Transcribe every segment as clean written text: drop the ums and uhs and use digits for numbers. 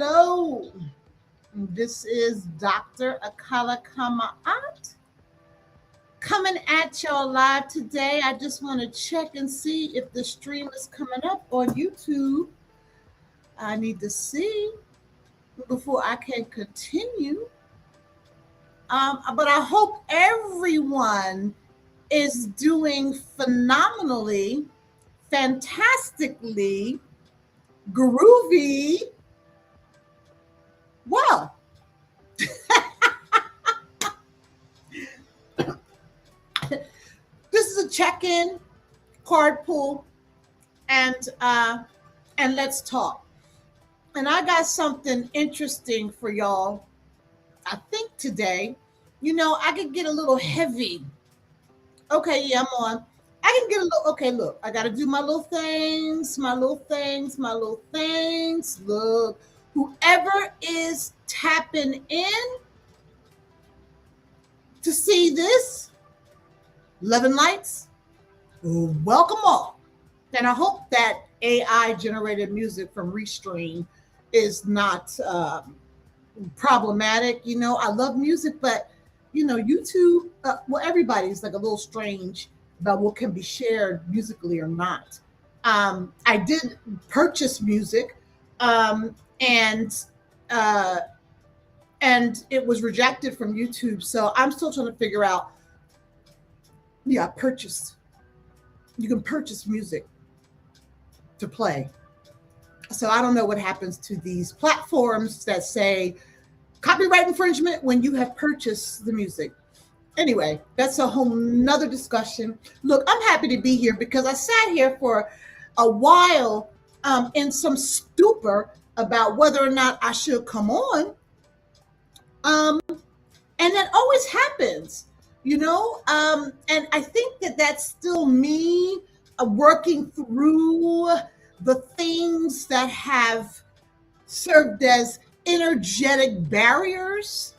hello. This is Dr. Akala Kamaat coming at y'all live today. I just want to check and see if the stream is coming up on YouTube. I need to see before I can continue. But I hope everyone is doing phenomenally, fantastically, groovy well. This is a check-in, card pull, and let's talk. And I got something interesting for y'all. I think today, I could get a little heavy. Okay, yeah, I'm on. I can get a little. Okay, look, I got to do my little things, my little things, my little things. Look, whoever is tapping in to see this, Love and Lights, welcome all. And I hope that AI generated music from Restream is not problematic. I love music, but YouTube, well, everybody's like a little strange about what can be shared musically or not. I did purchase music, and it was rejected from YouTube. So I'm still trying to figure out. Yeah, purchased. You can purchase music to play. So I don't know what happens to these platforms that say copyright infringement when you have purchased the music. Anyway, that's a whole nother discussion. Look, I'm happy to be here because I sat here for a while in some stupor about whether or not I should come on. And that always happens, and I think that that's still me working through the things that have served as energetic barriers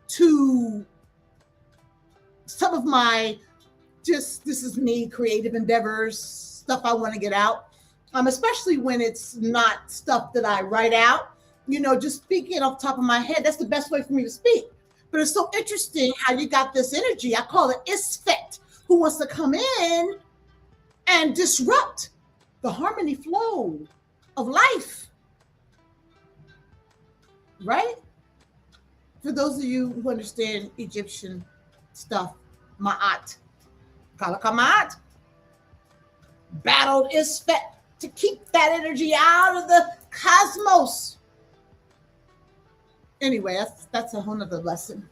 to some of my this is me creative endeavors, stuff I want to get out, especially when it's not stuff that I write out, just speaking off the top of my head. That's the best way for me to speak. But it's so interesting how you got this energy. I call it Isfet, who wants to come in and disrupt the harmony flow of life. Right? For those of you who understand Egyptian stuff, Ma'at, Kalakamat, battled Isfet to keep that energy out of the cosmos. Anyway, that's a whole nother lesson.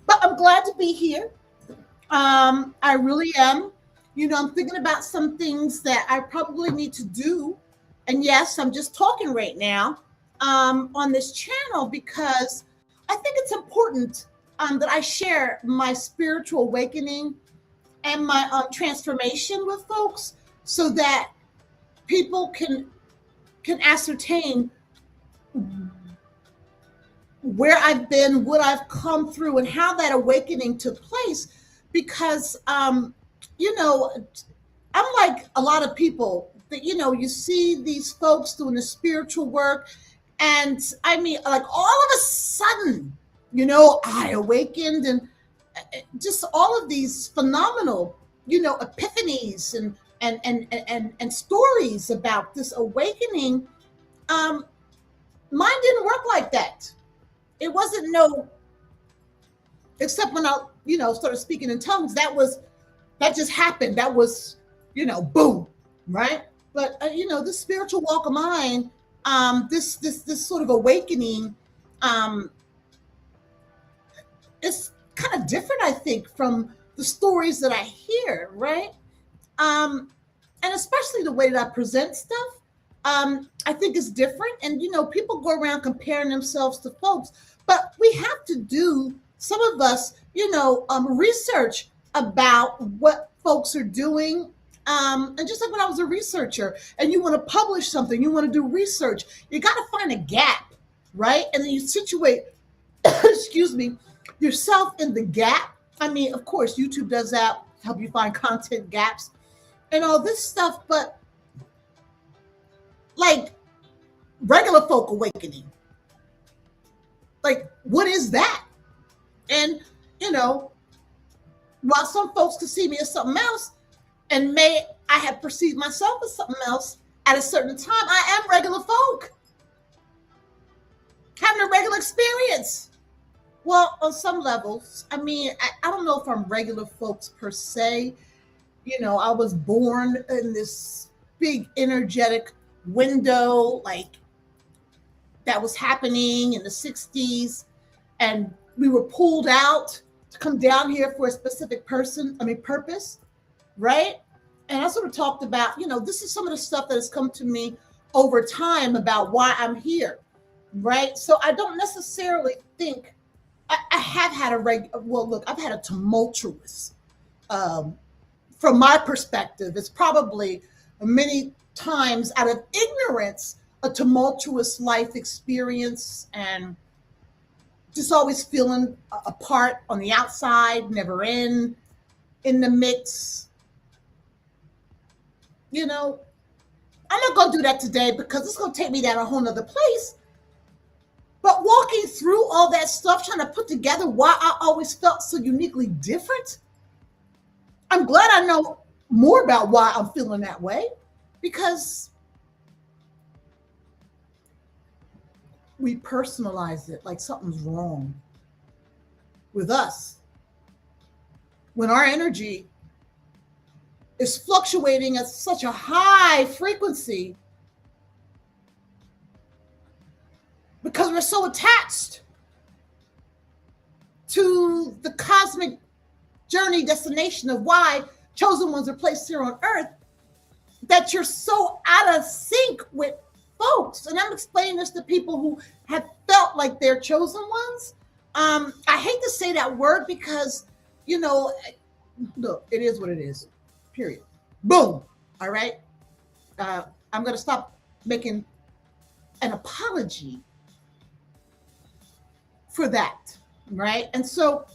But I'm glad to be here. I really am. I'm thinking about some things that I probably need to do. And yes, I'm just talking right now on this channel because I think it's important that I share my spiritual awakening and my transformation with folks so that people can ascertain where I've been, what I've come through, and how that awakening took place. Because, I'm like a lot of people that, you see these folks doing the spiritual work. And I mean, like all of a sudden, I awakened, and just all of these phenomenal, epiphanies and stories about this awakening. Mine didn't work like that. It wasn't except when I, started speaking in tongues, that just happened. That was, boom, right? But, this spiritual walk of mine, this sort of awakening, it's kind of different, I think, from the stories that I hear, right? And especially the way that I present stuff. I think it's different. And, people go around comparing themselves to folks, but we have to do, some of us, research about what folks are doing. And just like when I was a researcher and you want to publish something, you want to do research, you got to find a gap, right? And then you situate, excuse me, yourself in the gap. I mean, of course, YouTube does that, help you find content gaps and all this stuff, but like regular folk awakening, Like, what is that? And, you know, while some folks could see me as something else, and may I have perceived myself as something else at a certain time, I am regular folk having a regular experience. Well, on some levels, I mean, I don't know if I'm regular folks per se. You know, I was born in this big energetic window, like that was happening in the 60s, and we were pulled out to come down here for a specific purpose, right? And I sort of talked about, this is some of the stuff that has come to me over time about why I'm here, right? So I don't necessarily think I have had well, look, I've had a tumultuous, um, from my perspective, it's probably many times out of ignorance, a tumultuous life experience, and just always feeling apart on the outside, never in the mix. You know, I'm not going to do that today because it's going to take me down a whole nother place. But walking through all that stuff, trying to put together why I always felt so uniquely different, I'm glad I know more about why I'm feeling that way, because we personalize it like something's wrong with us when our energy is fluctuating at such a high frequency because we're so attached to the cosmic journey destination of why chosen ones are placed here on earth, that you're so out of sync with folks. And I'm explaining this to people who have felt like they're chosen ones. I hate to say that word because, look, it is what it is, period. Boom. All right. I'm going to stop making an apology for that. Right. And so,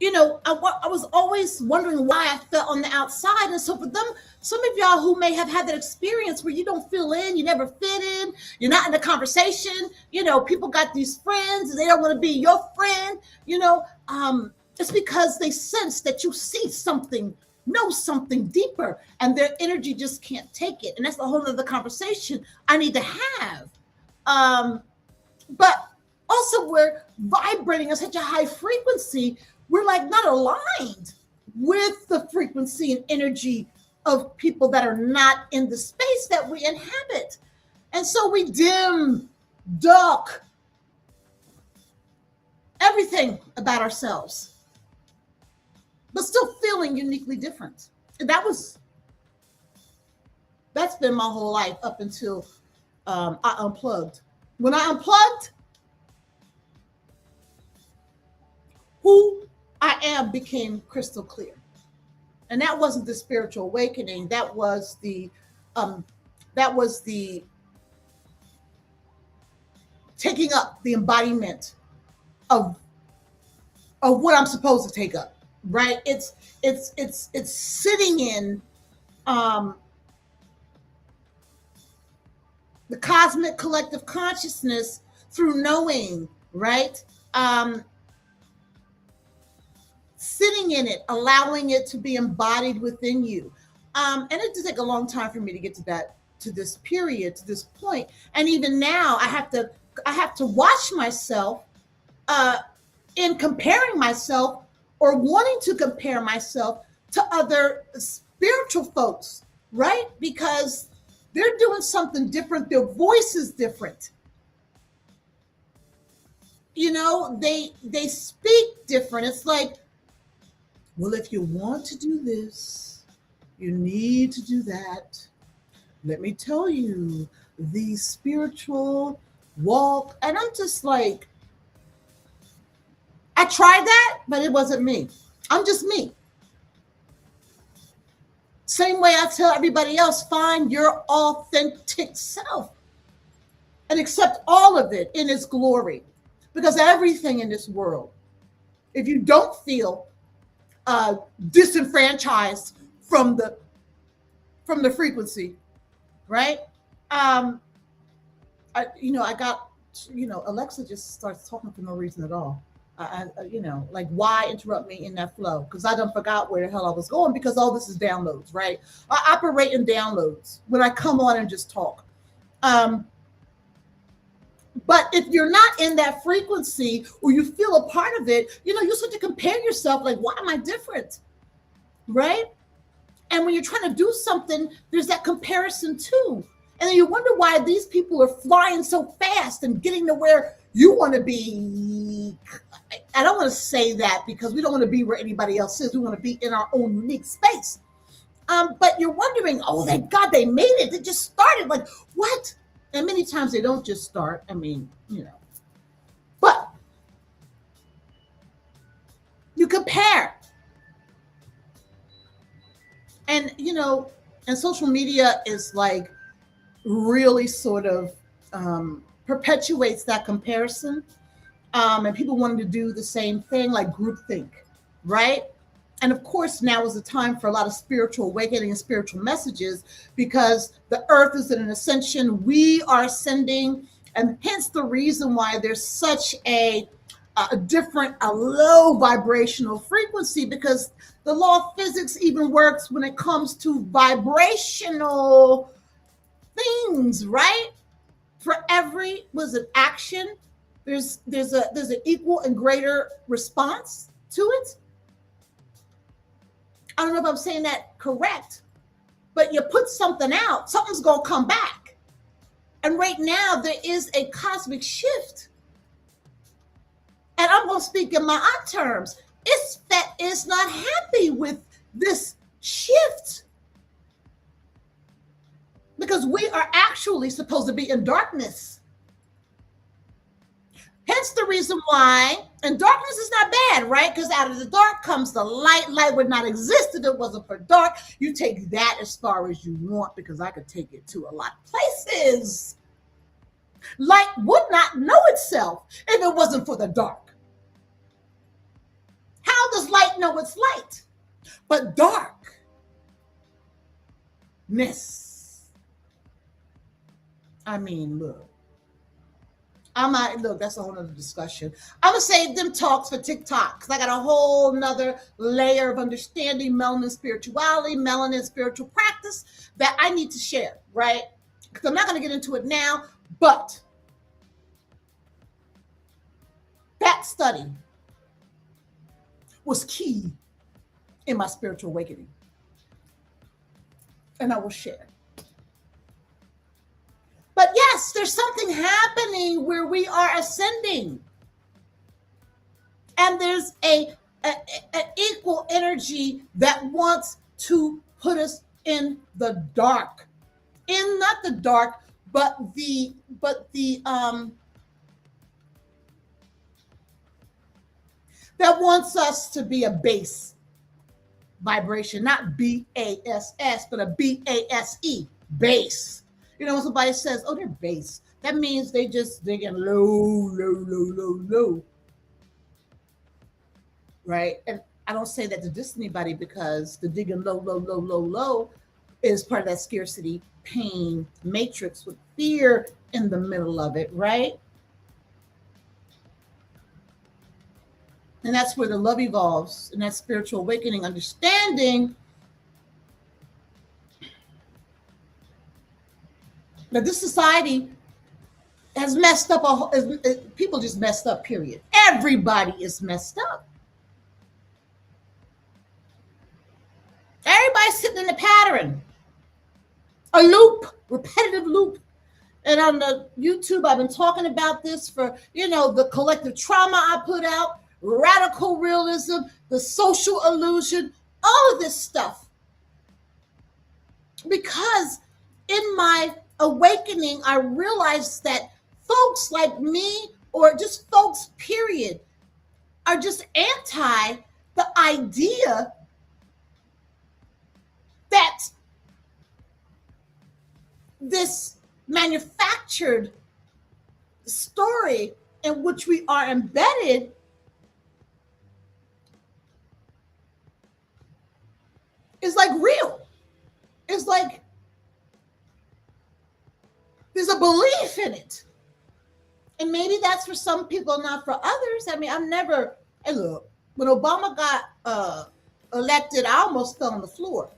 I was always wondering why I felt on the outside. And so for them, some of y'all who may have had that experience where you don't feel in, you never fit in, you're not in the conversation, people got these friends and they don't want to be your friend, it's because they sense that you see something, know something deeper, and their energy just can't take it. And that's a whole other conversation I need to have. But also we're vibrating at such a high frequency, we're like not aligned with the frequency and energy of people that are not in the space that we inhabit. And so we dim, duck everything about ourselves, but still feeling uniquely different. And that's been my whole life up until I unplugged. When I unplugged, who I am became crystal clear. And that wasn't the spiritual awakening. That was the taking up the embodiment of what I'm supposed to take up. Right? It's sitting in the cosmic collective consciousness through knowing, right? Sitting in it, allowing it to be embodied within you. And it did take a long time for me to get to this period, to this point. And even now I have to watch myself in comparing myself or wanting to compare myself to other spiritual folks, right? Because they're doing something different. Their voice is different. They speak different. It's like, well, if you want to do this, you need to do that. Let me tell you, the spiritual walk. And I'm just like, I tried that, but it wasn't me. I'm just me. Same way I tell everybody else, find your authentic self and accept all of it in its glory. Because everything in this world, if you don't feel disenfranchised from the frequency, right? I got, Alexa just starts talking for no reason at all. Like, why interrupt me in that flow? Because I done forgot where the hell I was going, because all this is downloads, right? I operate in downloads when I come on and just talk. Um, but if you're not in that frequency, or you feel a part of it, you start to compare yourself, like, why am I different? Right? And when you're trying to do something, there's that comparison too. And then you wonder why these people are flying so fast and getting to where you want to be. I don't want to say that, because we don't want to be where anybody else is. We want to be in our own unique space. But you're wondering, oh, thank God they made it. They just started. Like, what? And many times they don't just start. I mean, but you compare. And, and social media is like, really sort of perpetuates that comparison. And people wanting to do the same thing, like groupthink, right? And of course, now is the time for a lot of spiritual awakening and spiritual messages, because the earth is in an ascension. We are ascending, and hence the reason why there's such a low vibrational frequency, because the law of physics even works when it comes to vibrational things, right? For every was an action, there's an equal and greater response to it. I don't know if I'm saying that correct, but you put something out, something's gonna come back. And right now there is a cosmic shift. And I'm gonna speak in my own terms. It's that is not happy with this shift, because we are actually supposed to be in darkness. Hence the reason why, and darkness is not bad, right? Because out of the dark comes the light. Light would not exist if it wasn't for dark. You take that as far as you want, because I could take it to a lot of places. Light would not know itself if it wasn't for the dark. How does light know it's light? But darkness. I mean, look. Look, that's a whole nother discussion. I'm gonna save them talks for TikTok, because I got a whole nother layer of understanding melanin spirituality, melanin spiritual practice that I need to share, right? Because I'm not gonna get into it now, but that study was key in my spiritual awakening. And I will share. But yes, there's something happening where we are ascending. And there's an equal energy that wants to put us in the dark. In not the dark, but the that wants us to be a base vibration, not BASS, but a BASE, base. When somebody says, oh, they're base, that means they just digging low, right? And I don't say that to diss anybody, because the digging low is part of that scarcity, pain matrix with fear in the middle of it, right? And that's where the love evolves, and that spiritual awakening understanding that this society has messed up. People just messed up, period. Everybody is messed up. Everybody's sitting in a pattern, a loop, repetitive loop. And on the YouTube, I've been talking about this for, the collective trauma I put out, radical realism, the social illusion, all of this stuff. Because in my awakening, I realized that folks like me, or just folks, period, are just anti the idea that this manufactured story in which we are embedded is like real. It's like There's a belief in it. And maybe that's for some people, not for others. I mean, I'm never, hey, look, when Obama got elected, I almost fell on the floor.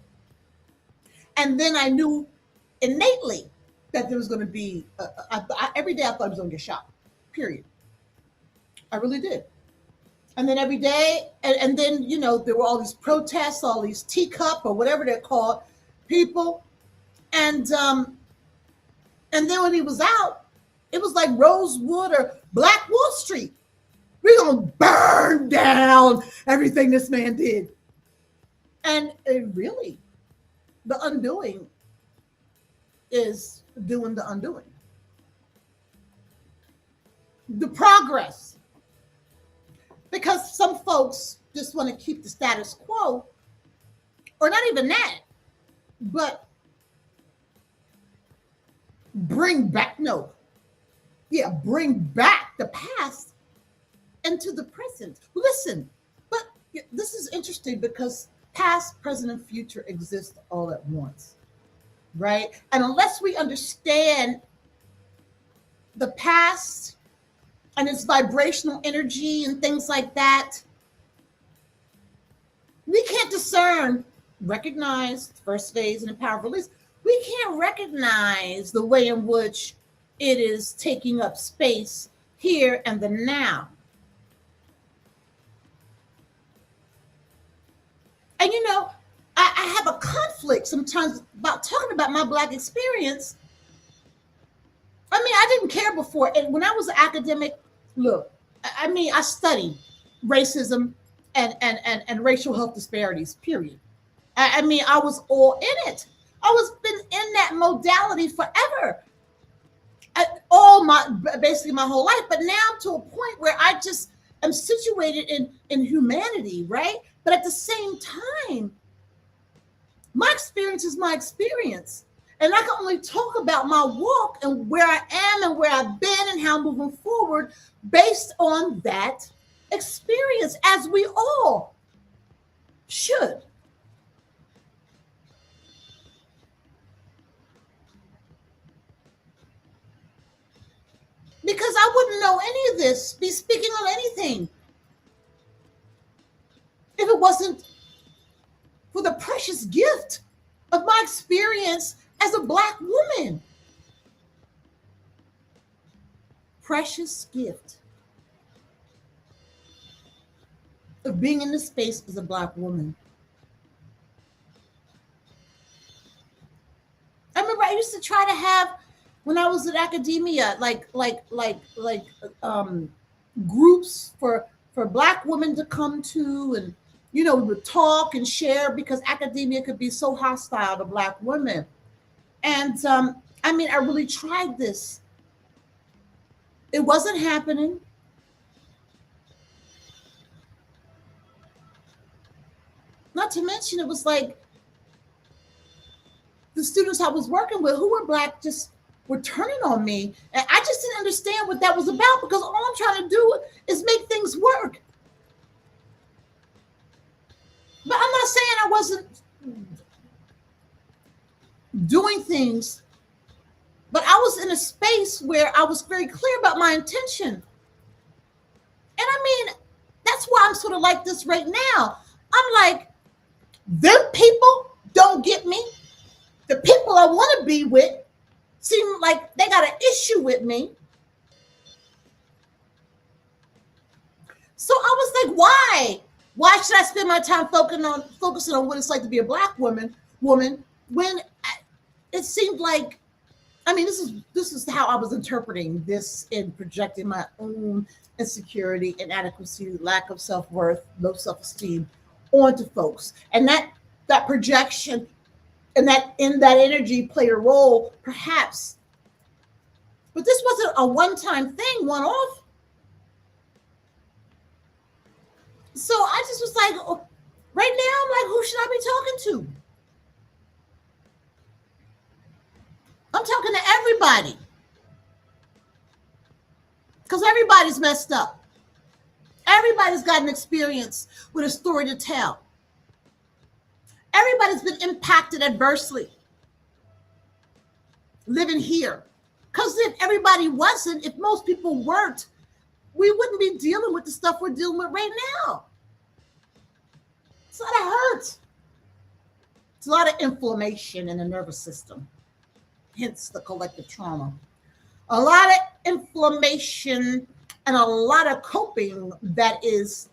And then I knew innately that there was going to be, every day I thought he was going to get shot, period. I really did. And then every day, and then, there were all these protests, all these teacup or whatever they're called, people. And then when he was out, it was like Rosewood or Black Wall Street. We're going to burn down everything this man did. And it really, the undoing is doing the undoing. The progress. Because some folks just want to keep the status quo, or not even that, but bring back the past into the present. Listen, but this is interesting because past, present, and future exist all at once, right? And unless we understand the past and its vibrational energy and things like that, we can't recognize first phase and the power of release. We can't recognize the way in which it is taking up space here and the now. And I have a conflict sometimes about talking about my Black experience. I mean, I didn't care before. And when I was an academic, look, I studied racism and racial health disparities, period. I mean, I was all in it. I was been in that modality forever. Basically my whole life. But now I'm to a point where I just am situated in humanity, right? But at the same time, my experience is my experience. And I can only talk about my walk and where I am and where I've been and how I'm moving forward based on that experience, as we all should. Because I wouldn't know any of this, be speaking on anything, if it wasn't for the precious gift of my experience as a Black woman. Precious gift of being in this space as a Black woman. I remember I used to try to have, when I was in academia, groups for Black women to come to, and we would talk and share, because academia could be so hostile to Black women. And I really tried this. It wasn't happening. Not to mention, it was like the students I was working with who were Black just were turning on me. And I just didn't understand what that was about, because all I'm trying to do is make things work. But I'm not saying I wasn't doing things, but I was in a space where I was very clear about my intention. And that's why I'm sort of like this right now. I'm like, them people don't get me. The people I want to be with seem like they got an issue with me. So I was like, why? Why should I spend my time focusing on what it's like to be a Black woman when it seemed like, this is how I was interpreting this and projecting my own insecurity, inadequacy, lack of self-worth, low self-esteem onto folks. And that projection and that energy played a role, perhaps. But this wasn't a one-time thing, one-off. So I just was like, right now, I'm like, who should I be talking to? I'm talking to everybody. Because everybody's messed up. Everybody's got an experience with a story to tell. Everybody's been impacted adversely living here. Because if everybody wasn't, if most people weren't, we wouldn't be dealing with the stuff we're dealing with right now. It's a lot of hurt. It's a lot of inflammation in the nervous system, hence the collective trauma. A lot of inflammation and a lot of coping that is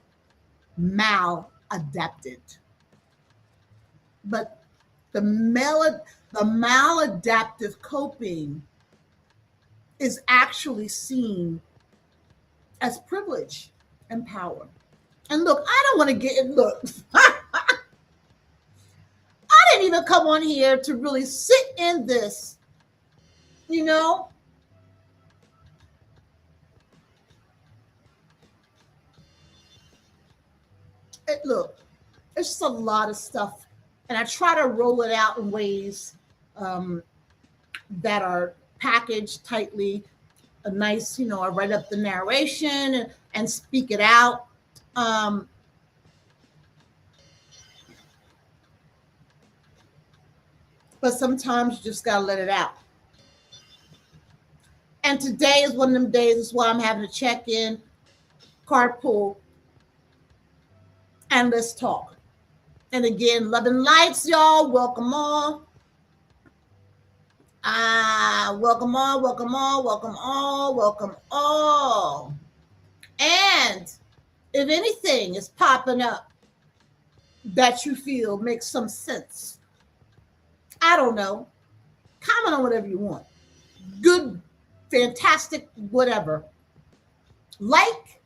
maladapted. But the maladaptive coping is actually seen as privilege and power. And look, I don't want to get in. Look, I didn't even come on here to really sit in this, you know. Look, it's just a lot of stuff, and I try to roll it out in ways um, that are packaged tightly. A nice, I write up the narration and speak it out. Um, but sometimes you just gotta let it out. And today is one of them days. That's why I'm having a check-in, carpool, and let's talk. And again, love and lights, y'all. Welcome all. Welcome all, welcome all, welcome all, welcome all. And if anything is popping up that you feel makes some sense, I don't know, comment on whatever you want. Good, fantastic, whatever. Like,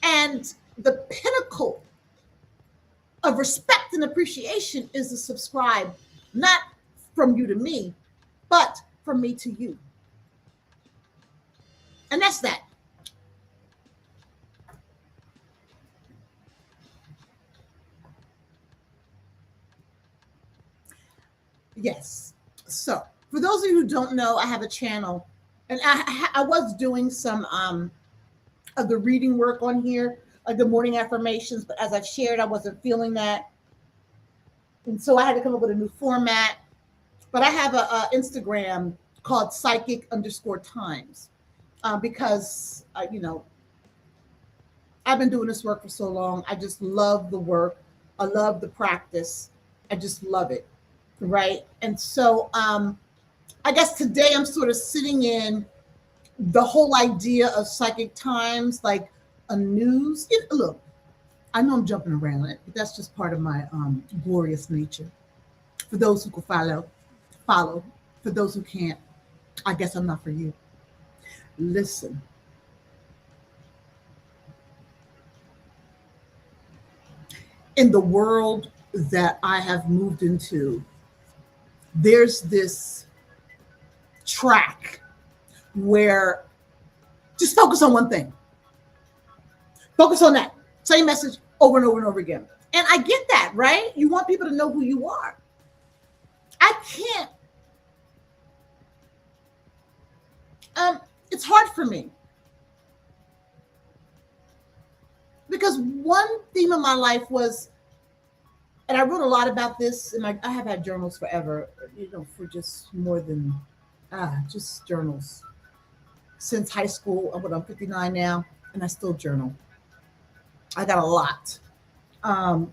and the pinnacle of respect and appreciation is to subscribe, not from you to me, but from me to you. And that's that. Yes. So, for those of you who don't know, I have a channel, and I was doing some of the reading work on here, like the morning affirmations, but as I've shared, I wasn't feeling that. And so I had to come up with a new format. But I have a Instagram called psychic_times because, I've been doing this work for so long. I just love the work. I love the practice. I just love it. Right. And so I guess today I'm sort of sitting in the whole idea of psychic times, like a news. Look, I know I'm jumping around it, but that's just part of my glorious nature. For those who can follow. For those who can't, I guess I'm not for you. Listen. In the world that I have moved into, there's this track where just focus on one thing. Focus on that. Same message over and over and over again. And I get that, right? You want people to know who you are. I can't. It's hard for me. Because one theme of my life was, and I wrote a lot about this, and I have had journals forever, for just more than, just journals. Since high school, I'm 59 now, and I still journal. I got a lot. What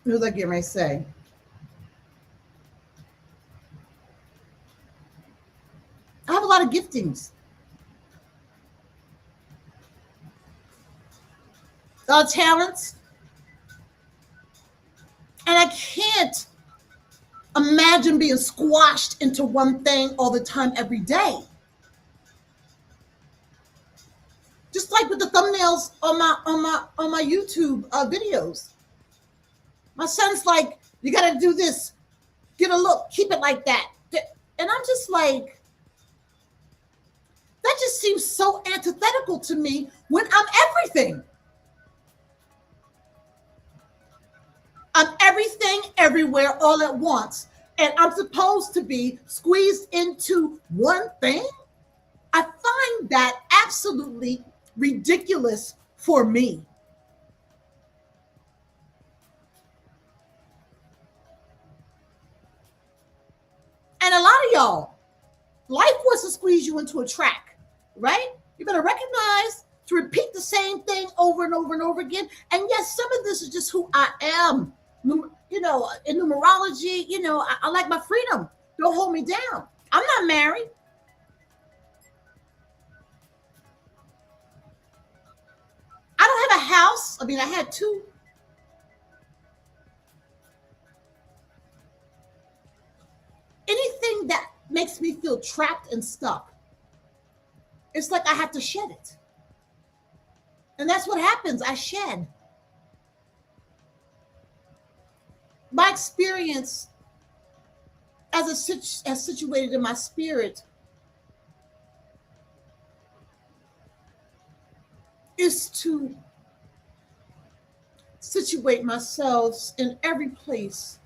was I getting ready to say? I have a lot of giftings. A lot of talents. And I can't imagine being squashed into one thing all the time, every day. Just like with the thumbnails on my YouTube videos. My son's like, you got to do this. Get a look. Keep it like that. And I'm just like, that just seems so antithetical to me when I'm everything. I'm everything, everywhere, all at once. And I'm supposed to be squeezed into one thing? I find that absolutely ridiculous for me. And a lot of y'all, life wants to squeeze you into a track, right? You better recognize to repeat the same thing over and over and over again. And yes, some of this is just who I am. You know, in numerology, you know, I like my freedom. Don't hold me down. I'm not married. I don't have a house. I mean, I had two. Anything that makes me feel trapped and stuck, it's like I have to shed it. And that's what happens. I shed. My experience as situated in my spirit is to situate myself in every place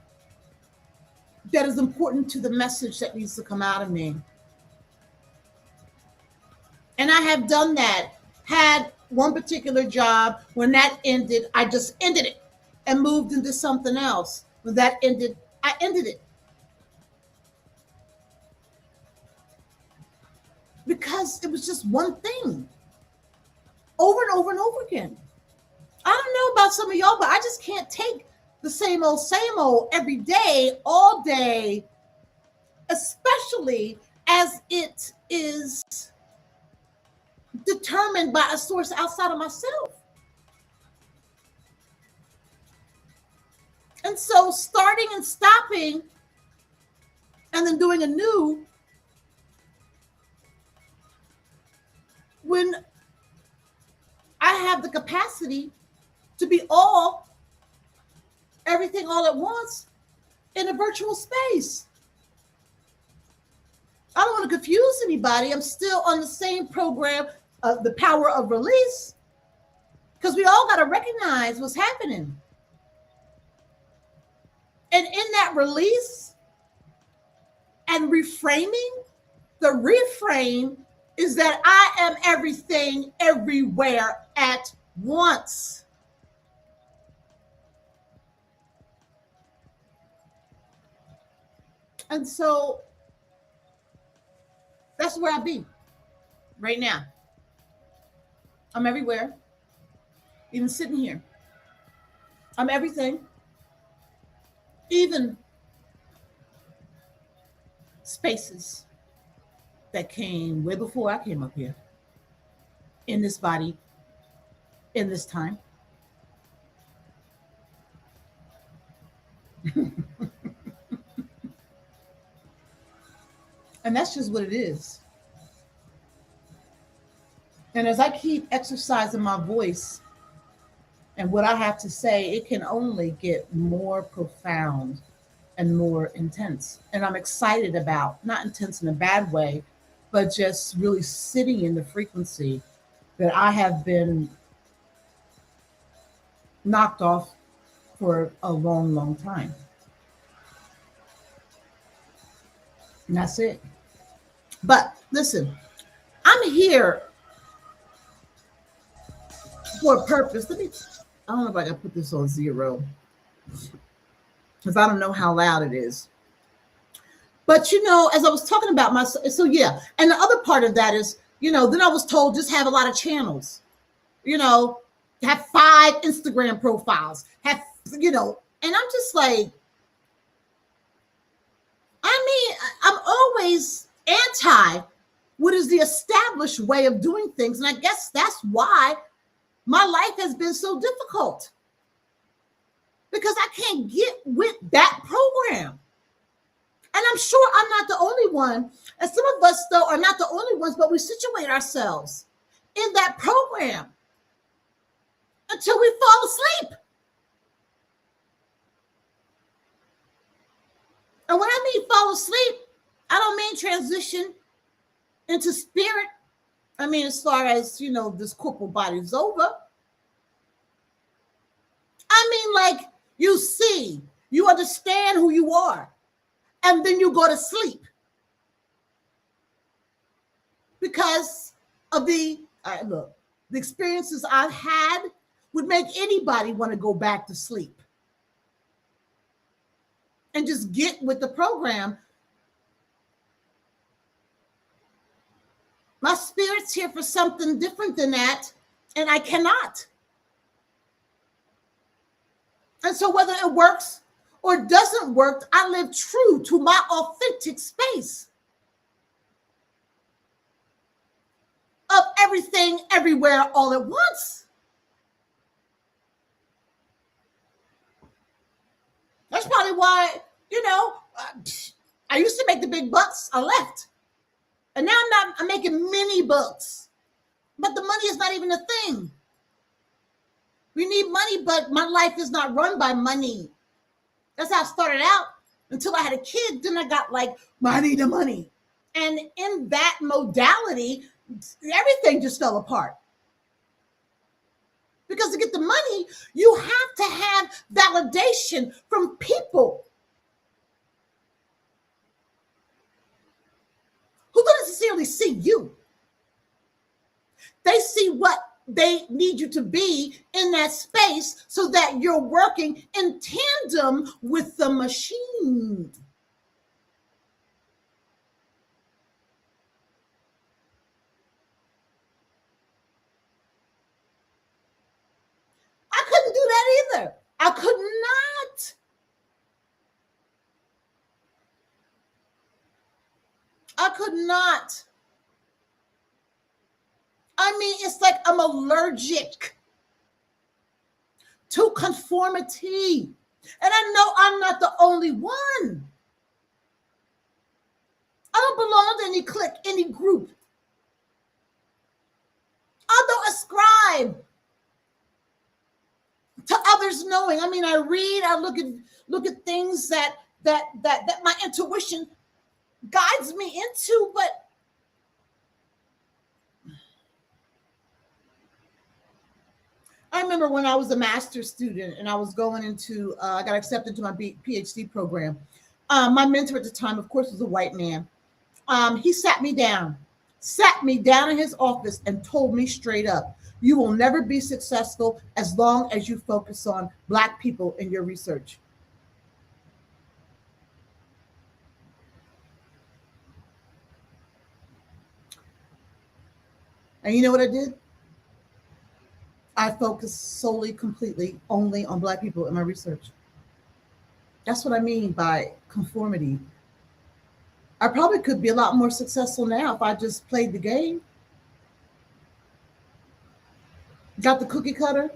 that is important to the message that needs to come out of me. And I have done that. Had one particular job. When that ended, I just ended it and moved into something else. When that ended, I ended it. Because it was just one thing over and over and over again. I don't know about some of y'all, but I just can't take the same old every day, all day, especially as it is determined by a source outside of myself. And so starting and stopping and then doing anew when I have the capacity to be everything all at once in a virtual space. I don't want to confuse anybody. I'm still on the same program of the power of release because we all got to recognize what's happening. And in that release and reframing, the reframe is that I am everything everywhere at once. And so that's where I be right now. I'm everywhere, even sitting here. I'm everything, even spaces that came way before I came up here in this body, in this time. And that's just what it is. And as I keep exercising my voice and what I have to say, it can only get more profound and more intense. And I'm excited about, not intense in a bad way, but just really sitting in the frequency that I have been knocked off for a long, long time. And that's it. But listen, I'm here for a purpose. I don't know if I can put this on 0 because I don't know how loud it is. But you know, as I was talking about myself, so yeah, and the other part of that is, you know, then I was told just have a lot of channels, you know, have 5 Instagram profiles, have, you know, and I'm just like, I mean, I'm always anti what is the established way of doing things. And I guess that's why my life has been so difficult, because I can't get with that program. And I'm sure I'm not the only one. And some of us, though, are not the only ones, but we situate ourselves in that program until we fall asleep. And when I mean fall asleep, I don't mean transition into spirit. I mean, as far as, you know, this corporal body is over. I mean, like, you see, you understand who you are, and then you go to sleep because of the experiences I've had would make anybody want to go back to sleep and just get with the program. My spirit's here for something different than that, and I cannot. And so whether it works or doesn't work, I live true to my authentic space of everything, everywhere, all at once. That's probably why, I used to make the big bucks. I left. And now I'm making mini bucks. But the money is not even a thing. We need money, but my life is not run by money. That's how I started out until I had a kid. Then I got like money to money. And in that modality, everything just fell apart. Because to get the money, you have to have validation from people who don't necessarily see you. They see what they need you to be in that space so that you're working in tandem with the machine. I couldn't do that either. I could not. I could not. I mean, it's like I'm allergic to conformity. And I know I'm not the only one. I don't belong to any clique, any group. I don't ascribe to others knowing. I mean, I read, I look at things that my intuition guides me into, but I remember when I was a master's student and I was going into, I got accepted to my PhD program. My mentor at the time, of course, was a white man. He sat me down in his office and told me straight up, you will never be successful as long as you focus on Black people in your research. And you know what I did? I focused solely, completely, only on Black people in my research. That's what I mean by conformity. I probably could be a lot more successful now if I just played the game, got the cookie cutter,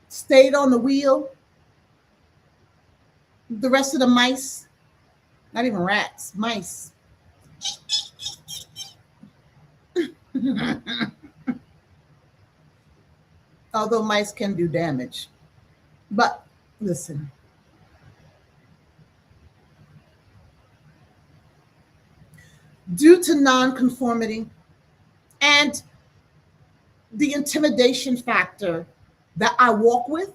stayed on the wheel. The rest of the mice, not even rats, mice. Although mice can do damage. But listen, due to nonconformity and the intimidation factor that I walk with,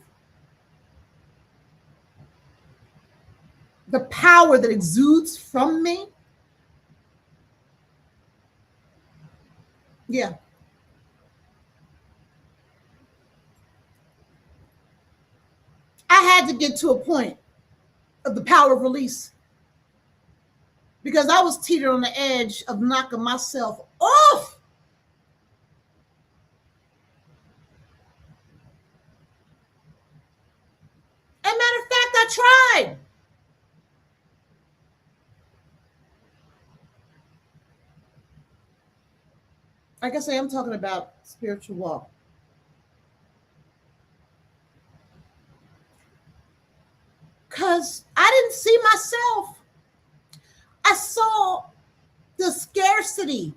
the power that exudes from me, yeah, I had to get to a point of the power of release because I was teetered on the edge of knocking myself off. As a matter of fact, I tried. Like I say, I'm talking about spiritual walk. Because I didn't see myself. I saw the scarcity,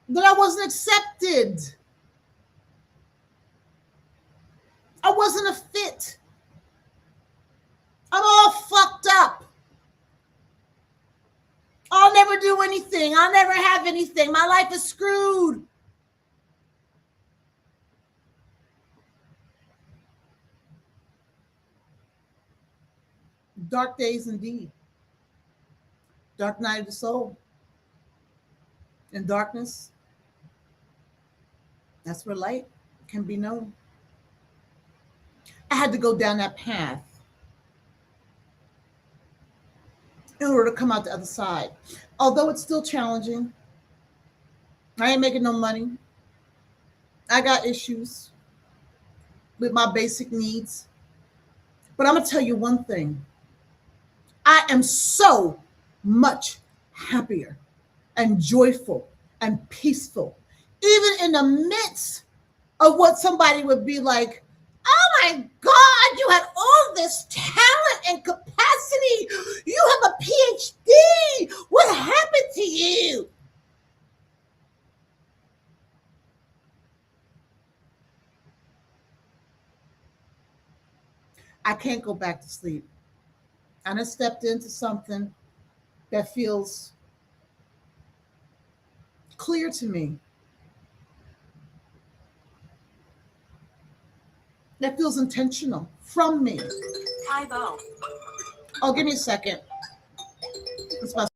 that I wasn't accepted. I wasn't a fit. I'm all fucked up. I'll never do anything. I'll never have anything. My life is screwed. Dark days indeed. Dark night of the soul. In darkness, that's where light can be known. I had to go down that path. in order to come out the other side. Although it's still challenging, I ain't making no money. I got issues with my basic needs. But I'm going to tell you one thing. I am so much happier and joyful and peaceful, even in the midst of what somebody would be like, oh my God, you had all this talent and capacity. You have a PhD. What happened to you? I can't go back to sleep. I done stepped into something that feels clear to me, that feels intentional from me. Tybo. Oh, give me a second. It's my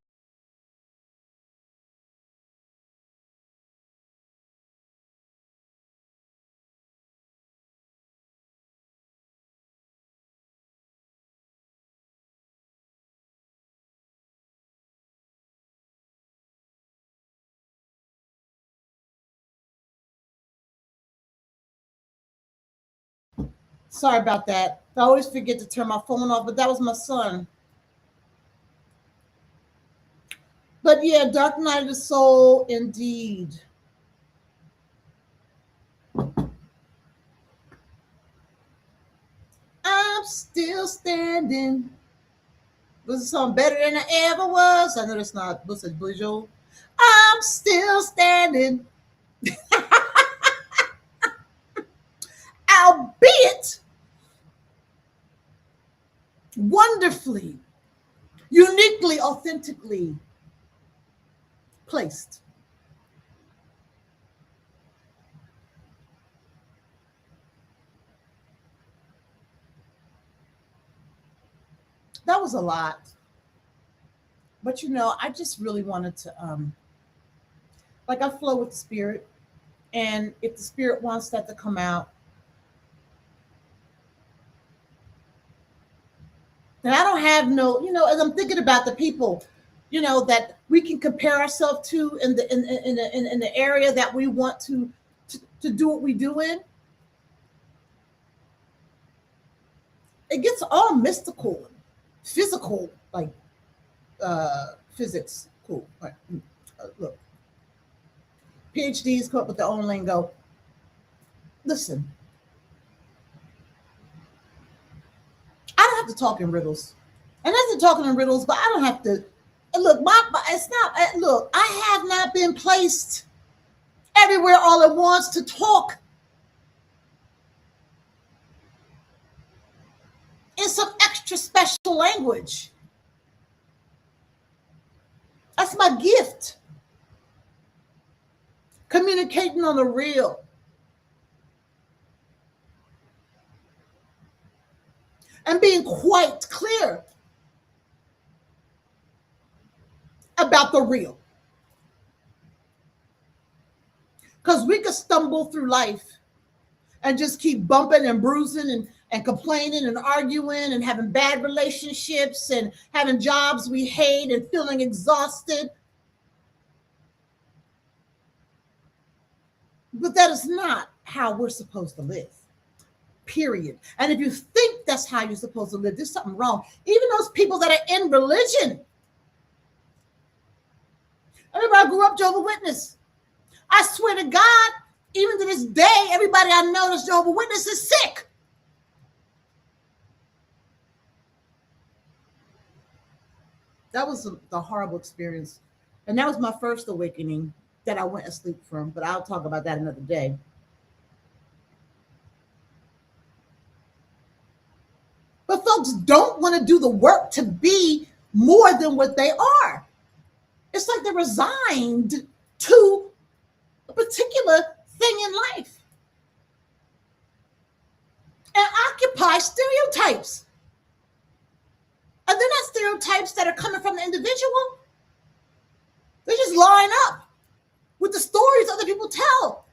Sorry about that. I always forget to turn my phone off, but that was my son. But yeah, Dark Night of the Soul, indeed. I'm still standing. Was the song better than I ever was? I know that's not. What's it, Billy Joel? I'm still standing, albeit wonderfully, uniquely, authentically placed. That was a lot. But I just really wanted to like I flow with the spirit. And if the spirit wants that to come out, then I don't have no, as I'm thinking about the people, that we can compare ourselves to in the area that we want to do what we do in, it gets all mystical, physical, like physics. Cool. All right. Look, PhDs come up with their own lingo. Listen, I don't have to talk in riddles. And that's talking in riddles, but I don't have to. Look, it's not. Look, I have not been placed everywhere all at once to talk in some extra special language. That's my gift. Communicating on the real. And being quite clear about the real. Because we could stumble through life and just keep bumping and bruising and complaining and arguing and having bad relationships and having jobs we hate and feeling exhausted. But that is not how we're supposed to live. Period. And if you think that's how you're supposed to live, there's something wrong. Even those people that are in religion. I remember I grew up Jehovah's Witness. I swear to God, even to this day, everybody I know that's Jehovah's Witness is sick. That was the horrible experience. And that was my first awakening that I went asleep from. But I'll talk about that another day. But folks don't want to do the work to be more than what they are. It's like they're resigned to a particular thing in life and occupy stereotypes. And they're not stereotypes that are coming from the individual. They just line up with the stories other people tell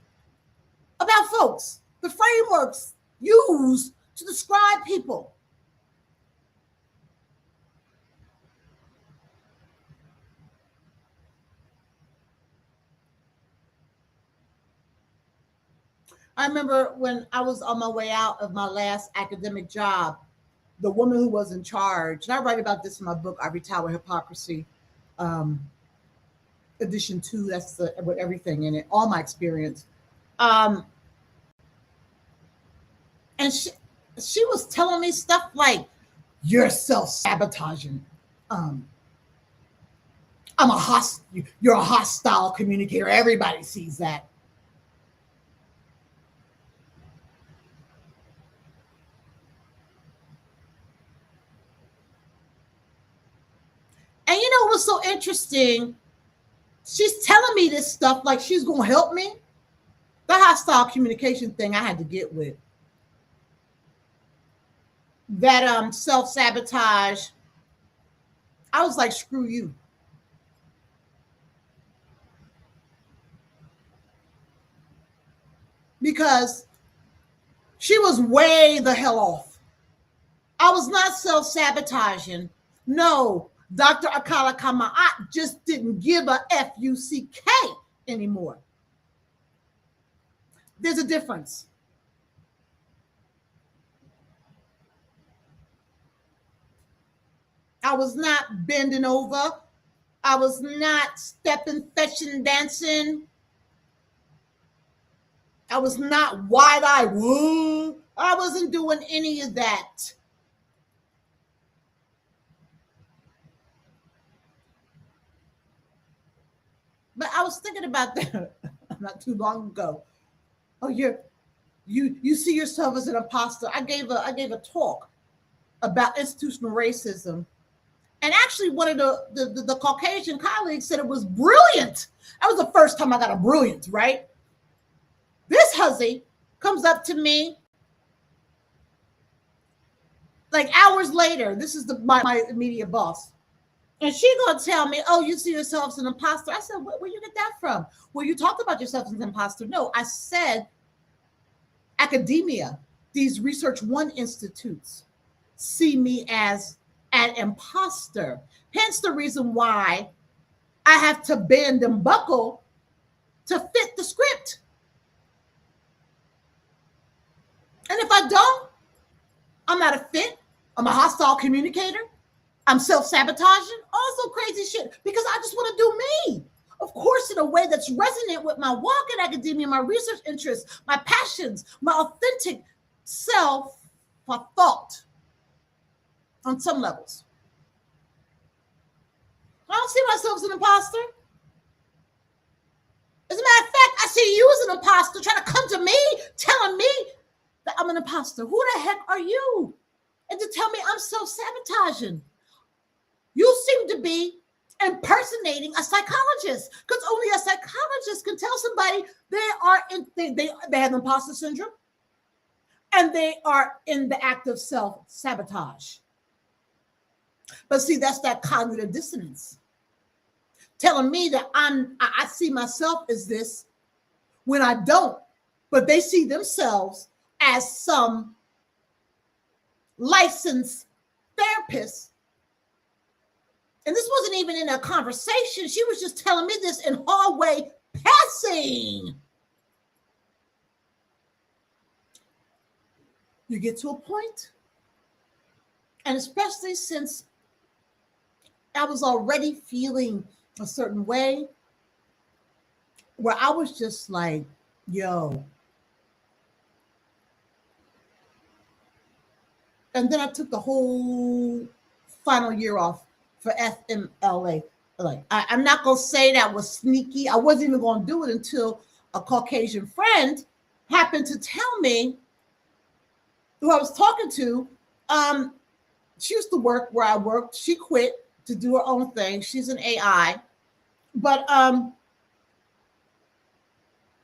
about folks, the frameworks used to describe people. I remember when I was on my way out of my last academic job, the woman who was in charge, and I write about this in my book, I Retire with Hypocrisy, um, edition two, that's with everything in it, all my experience. Um, and she was telling me stuff like, you're self-sabotaging. Um, you're a hostile communicator. Everybody sees that. And you know what's so interesting? She's telling me this stuff like she's gonna help me. The hostile communication thing I had to get with. That self-sabotage, I was like, screw you. Because she was way the hell off. I was not self-sabotaging. No, Dr. Akala Kamaat just didn't give a F-U-C-K anymore. There's a difference. I was not bending over. I was not stepping, fetching, dancing. I was not wide-eyed. Whoa. I wasn't doing any of that. But I was thinking about that not too long ago. Oh, you see yourself as an imposter. I gave a talk about institutional racism. And actually, one of the Caucasian colleagues said it was brilliant. That was the first time I got a brilliant, right? This hussy comes up to me like hours later. This is my immediate boss. And she gonna tell me, oh, you see yourself as an imposter. I said, where you get that from? Well, you talked about yourself as an imposter. No, I said academia, these Research One institutes see me as an imposter. Hence the reason why I have to bend and buckle to fit the script. And if I don't, I'm not a fit. I'm a hostile communicator. I'm self-sabotaging, also crazy shit, because I just want to do me. Of course, in a way that's resonant with my walk in academia, my research interests, my passions, my authentic self thought on some levels. I don't see myself as an imposter. As a matter of fact, I see you as an imposter trying to come to me, telling me that I'm an imposter. Who the heck are you? And to tell me I'm self-sabotaging. You seem to be impersonating a psychologist, because only a psychologist can tell somebody they have imposter syndrome and they are in the act of self-sabotage. But see, that's that cognitive dissonance, telling me that I see myself as this when I don't, but they see themselves as some licensed therapist. And this wasn't even in a conversation. She was just telling me this in hallway passing. You get to a point, and especially since I was already feeling a certain way, where I was just like, yo. And then I took the whole final year off for FMLA. Like, I'm not going to say that was sneaky. I wasn't even going to do it until a Caucasian friend happened to tell me, who I was talking to, she used to work where I worked. She quit to do her own thing. She's an AI. But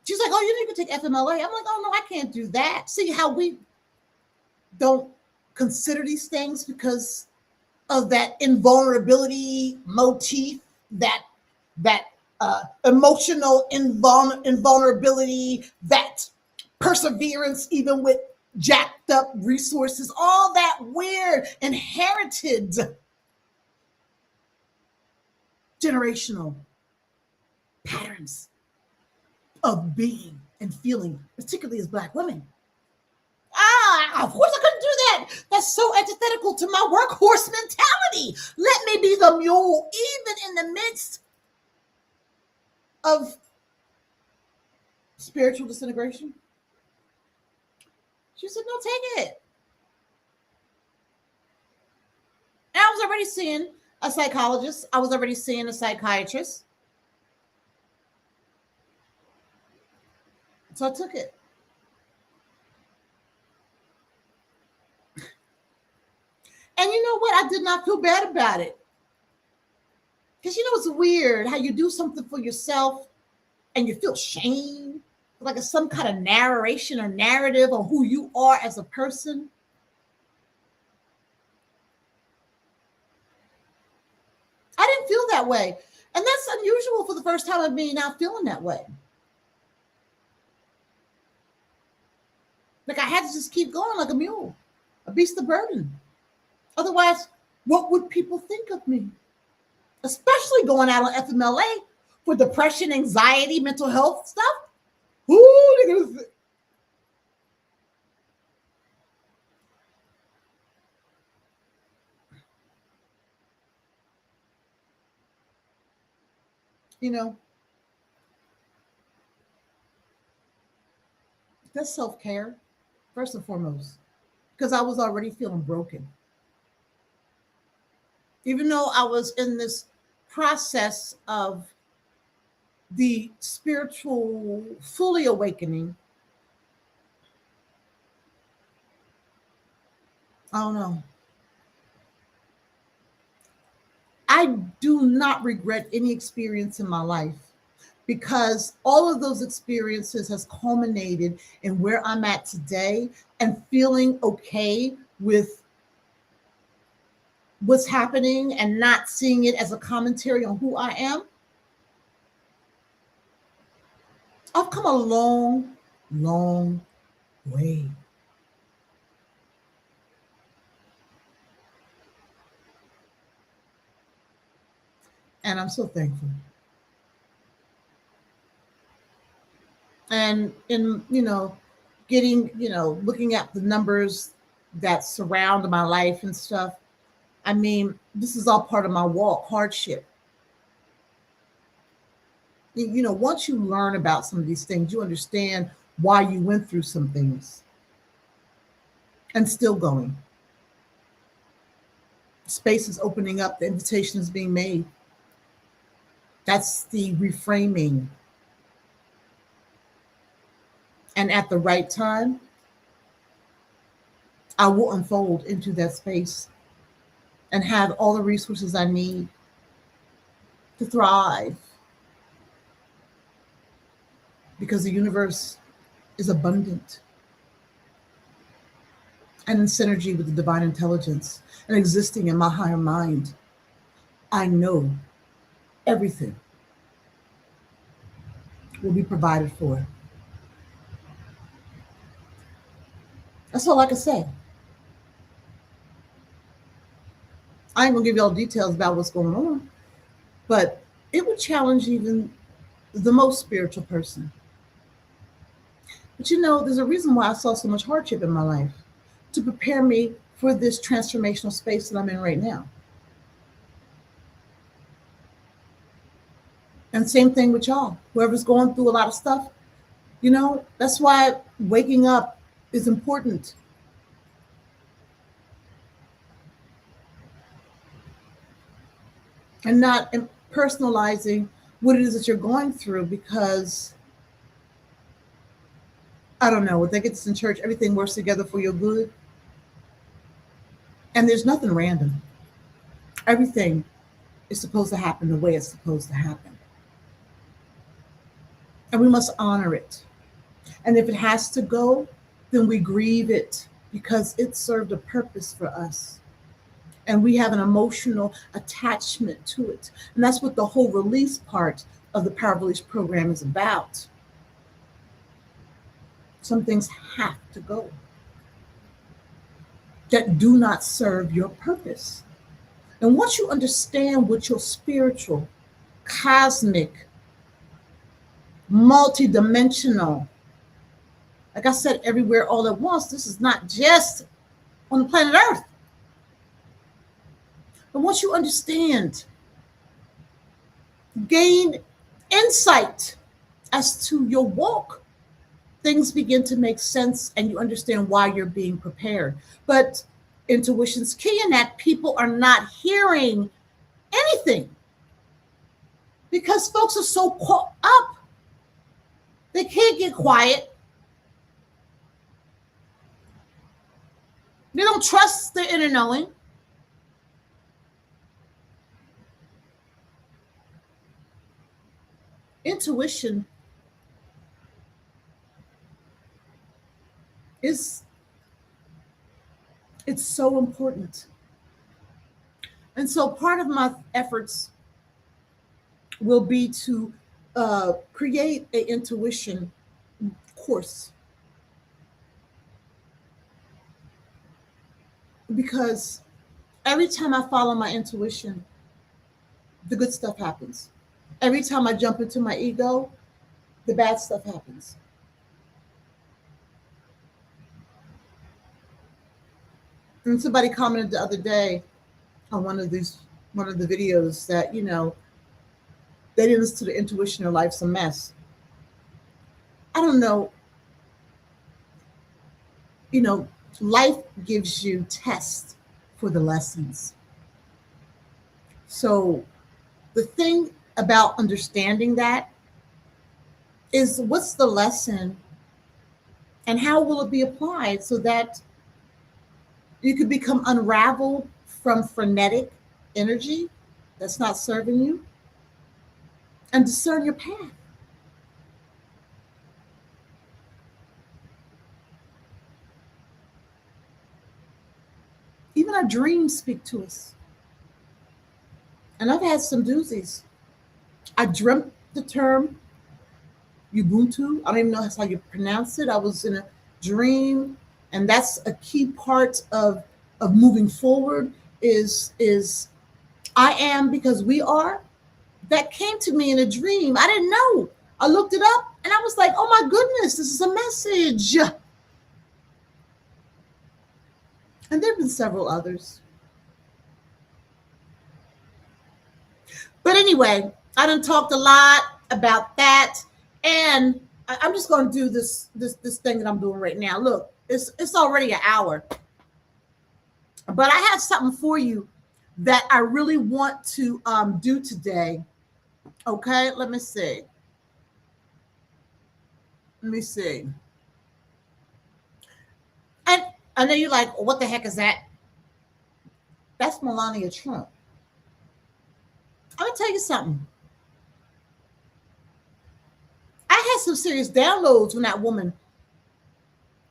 she's like, oh, you need to take FMLA. I'm like, oh, no, I can't do that. See how we don't consider these things because of that invulnerability motif, that emotional invulnerability, that perseverance, even with jacked up resources, all that weird inherited generational patterns of being and feeling, particularly as Black women. Ah, of course I couldn't do that. That's so antithetical to my workhorse mentality. Let me be the mule, even in the midst of spiritual disintegration. She said, no, take it. And I was already seeing a psychologist. I was already seeing a psychiatrist. So I took it. And you know what? I did not feel bad about it. Because you know, it's weird how you do something for yourself and you feel shame, like it's some kind of narration or narrative on who you are as a person. I didn't feel that way. And that's unusual for the first time of me not feeling that way. Like I had to just keep going like a mule, a beast of burden. Otherwise, what would people think of me? Especially going out on FMLA for depression, anxiety, mental health stuff. Who they gonna say? You know, that's self-care, first and foremost, because I was already feeling broken. Even though I was in this process of the spiritual fully awakening, I don't know. I do not regret any experience in my life because all of those experiences has culminated in where I'm at today and feeling okay with what's happening and not seeing it as a commentary on who I am. I've come a long, long way. And I'm so thankful. And in, getting, looking at the numbers that surround my life and stuff, I mean, this is all part of my walk, hardship. Once you learn about some of these things, you understand why you went through some things and still going. Space is opening up, the invitation is being made. That's the reframing. And at the right time, I will unfold into that space and have all the resources I need to thrive because the universe is abundant and in synergy with the divine intelligence and existing in my higher mind. I know everything will be provided for. That's all I can say. I ain't gonna give you all details about what's going on, but it would challenge even the most spiritual person. But there's a reason why I saw so much hardship in my life to prepare me for this transformational space that I'm in right now. And same thing with y'all, whoever's going through a lot of stuff, that's why waking up is important. And not personalizing what it is that you're going through because I don't know, when they get this in church, everything works together for your good. And there's nothing random. Everything is supposed to happen the way it's supposed to happen. And we must honor it. And if it has to go, then we grieve it because it served a purpose for us. And we have an emotional attachment to it. And that's what the whole release part of the Power Release program is about. Some things have to go that do not serve your purpose. And once you understand what your spiritual, cosmic, multidimensional Like I said, everywhere all at once. This is not just on the planet Earth. But once you understand, gain insight as to your walk, things begin to make sense and you understand why you're being prepared. But intuition's key in that people are not hearing anything because folks are so caught up. They can't get quiet. They don't trust their inner knowing. Intuition is it's so important. And so part of my efforts will be to create an intuition course because every time I follow my intuition, the good stuff happens. Every time I jump into my ego, the bad stuff happens. And somebody commented the other day on one of the videos that, they didn't listen to the intuition, their life's a mess. I don't know, you know, life gives you tests for the lessons. So the thing about understanding that is what's the lesson and how will it be applied so that you could become unraveled from frenetic energy that's not serving you and discern your path. Even our dreams speak to us. And I've had some doozies. I dreamt the term Ubuntu. I don't even know how you pronounce it. I was in a dream, and that's a key part of moving forward is I am because we are. That came to me in a dream. I didn't know. I looked it up and I was like, oh my goodness, this is a message. And there have been several others. But anyway, I done talked a lot about that. And I'm just going to do this thing that I'm doing right now. Look, it's already an hour. But I have something for you that I really want to do today. Okay, let me see. Let me see. And I know you're like, what the heck is that? That's Melania Trump. I'm going to tell you something. I had some serious downloads when that woman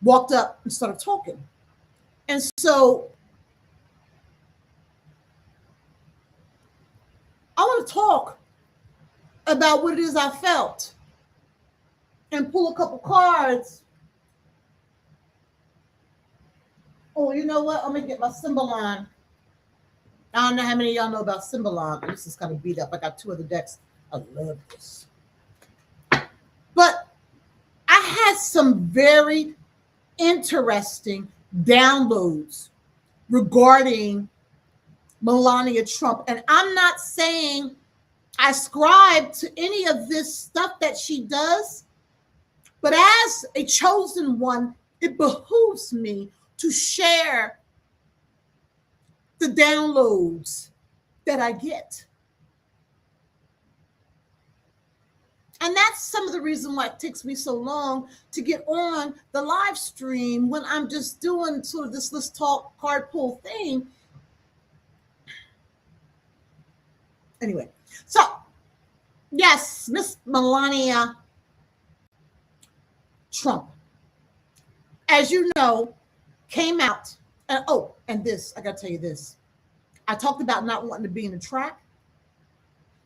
walked up and started talking. And so I want to talk about what it is I felt and pull a couple cards. Oh, you know what? I'm going to get my symbol on. I don't know how many of y'all know about Symbolon. This is kind of beat up. I got two other decks. I love this. But I had some very interesting downloads regarding Melania Trump. And I'm not saying I ascribe to any of this stuff that she does, but as a chosen one, it behooves me to share the downloads that I get. And that's some of the reason why it takes me so long to get on the live stream when I'm just doing sort of this let's talk card pull thing. Anyway, so yes, Miss Melania Trump, as you know, came out and and this, I gotta tell you this. I talked about not wanting to be in a track,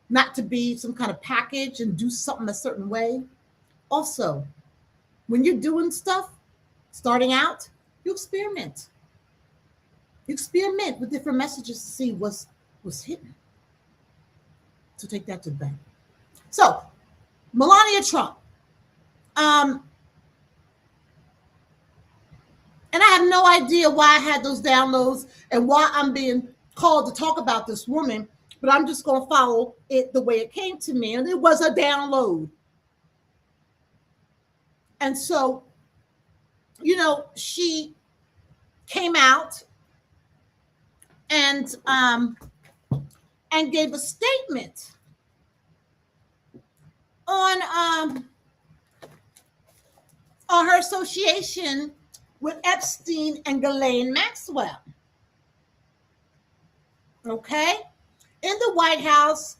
not to be some kind of package and do something a certain way. Also, when you're doing stuff, starting out, you experiment. You experiment with different messages to see what's hidden. So take that to the bank. So, Melania Trump. And I have no idea why I had those downloads and why I'm being called to talk about this woman, but I'm just going to follow it the way it came to me. And it was a download. And so, she came out and gave a statement on her association with Epstein and Ghislaine Maxwell. Okay, in the White House,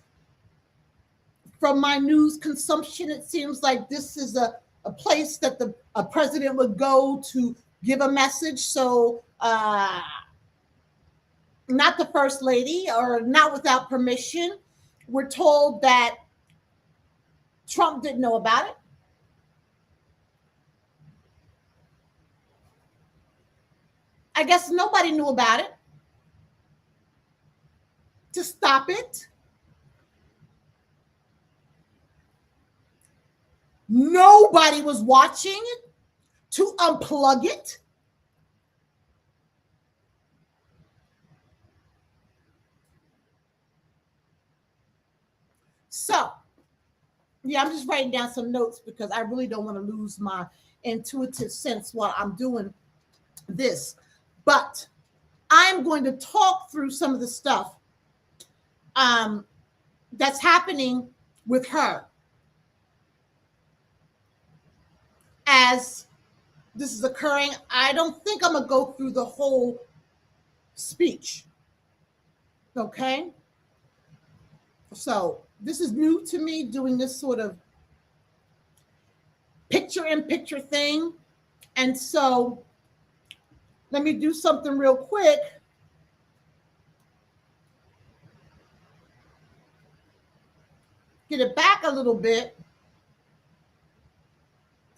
from my news consumption, it seems like this is a place that a president would go to give a message. So, not the first lady or not without permission. We're told that Trump didn't know about it. I guess nobody knew about it to stop it. Nobody was watching it to unplug it. So, yeah, I'm just writing down some notes because I really don't want to lose my intuitive sense while I'm doing this. But I'm going to talk through some of the stuff that's happening with her as this is occurring. I don't think I'm going to go through the whole speech. Okay? So this is new to me, doing this sort of picture in picture thing. And so let me do something real quick. Get it back a little bit.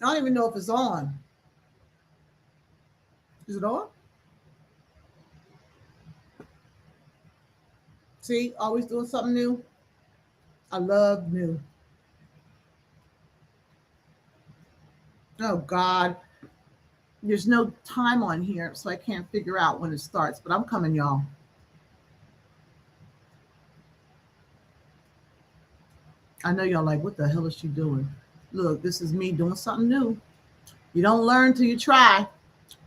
I don't even know if it's on. Is it on? See, always doing something new. I love new. Oh God. There's no time on here, so I can't figure out when it starts, but I'm coming, y'all. I know y'all like, what the hell is she doing? Look, this is me doing something new. You don't learn till you try,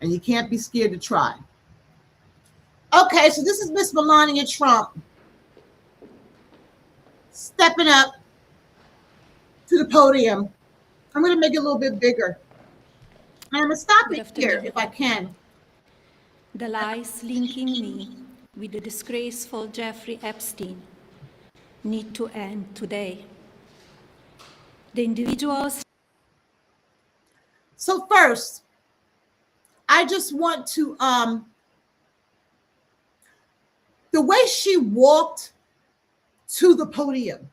and you can't be scared to try. Okay, so this is Miss Melania Trump stepping up to the podium. I'm going to make it a little bit bigger. I'm going to stop it here if I can. The lies linking me with the disgraceful Jeffrey Epstein need to end today. The individuals. So first, I just want to the way she walked to the podium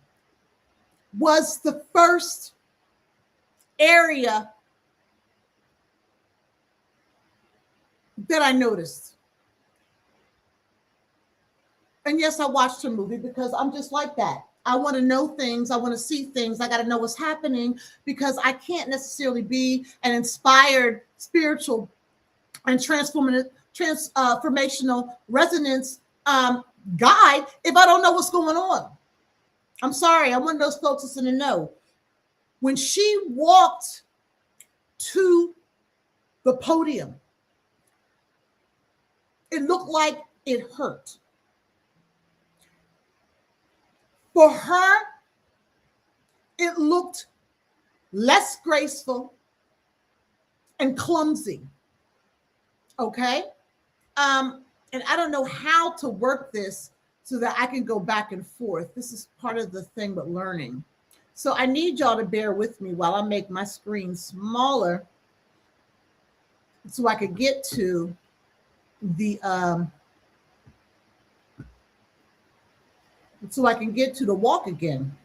was the first area that I noticed. And yes, I watched her movie because I'm just like that. I want to know things. I want to see things. I got to know what's happening because I can't necessarily be an inspired spiritual and transformational resonance guide if I don't know what's going on. I'm sorry. I'm one of those folks that's in the know. When she walked to the podium, it looked like it hurt. For her, it looked less graceful and clumsy. Okay? And I don't know how to work this so that I can go back and forth. This is part of the thing with learning. So I need y'all to bear with me while I make my screen smaller so I could get to the walk again.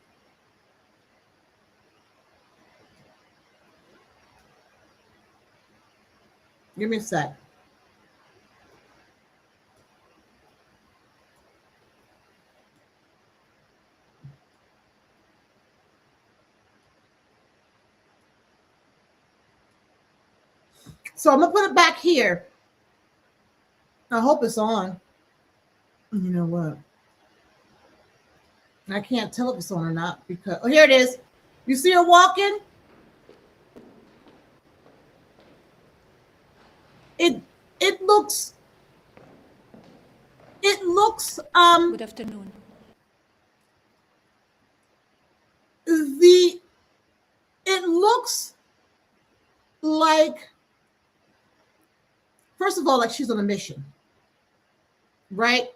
Give me a sec. So I'm gonna put it back here. I hope it's on. You know what? I can't tell if it's on or not because oh, here it is. You see her walking? It it looks it looks Good afternoon. the it looks like first of all like she's on a mission, right?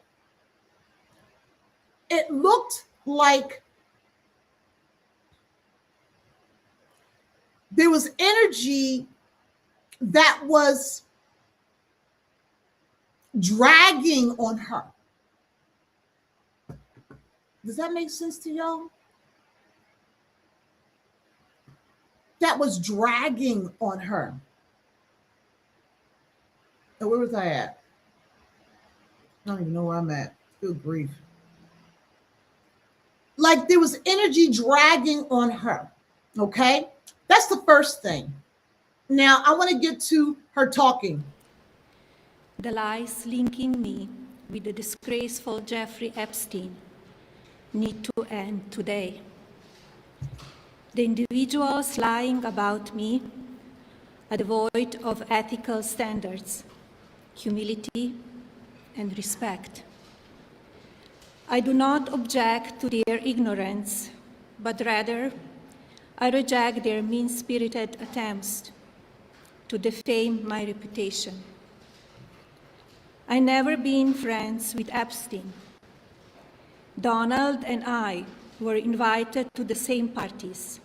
It looked like there was energy that was dragging on her. Does that make sense to y'all? That was dragging on her. And where was I at? I don't even know where I'm at. Good grief. Like there was energy dragging on her. Okay? That's the first thing. Now I want to get to her talking. The lies linking me with the disgraceful Jeffrey Epstein need to end today. The individuals lying about me are devoid of ethical standards, humility, and respect. I do not object to their ignorance, but rather I reject their mean-spirited attempts to defame my reputation. I never been friends with Epstein. Donald and I were invited to the same parties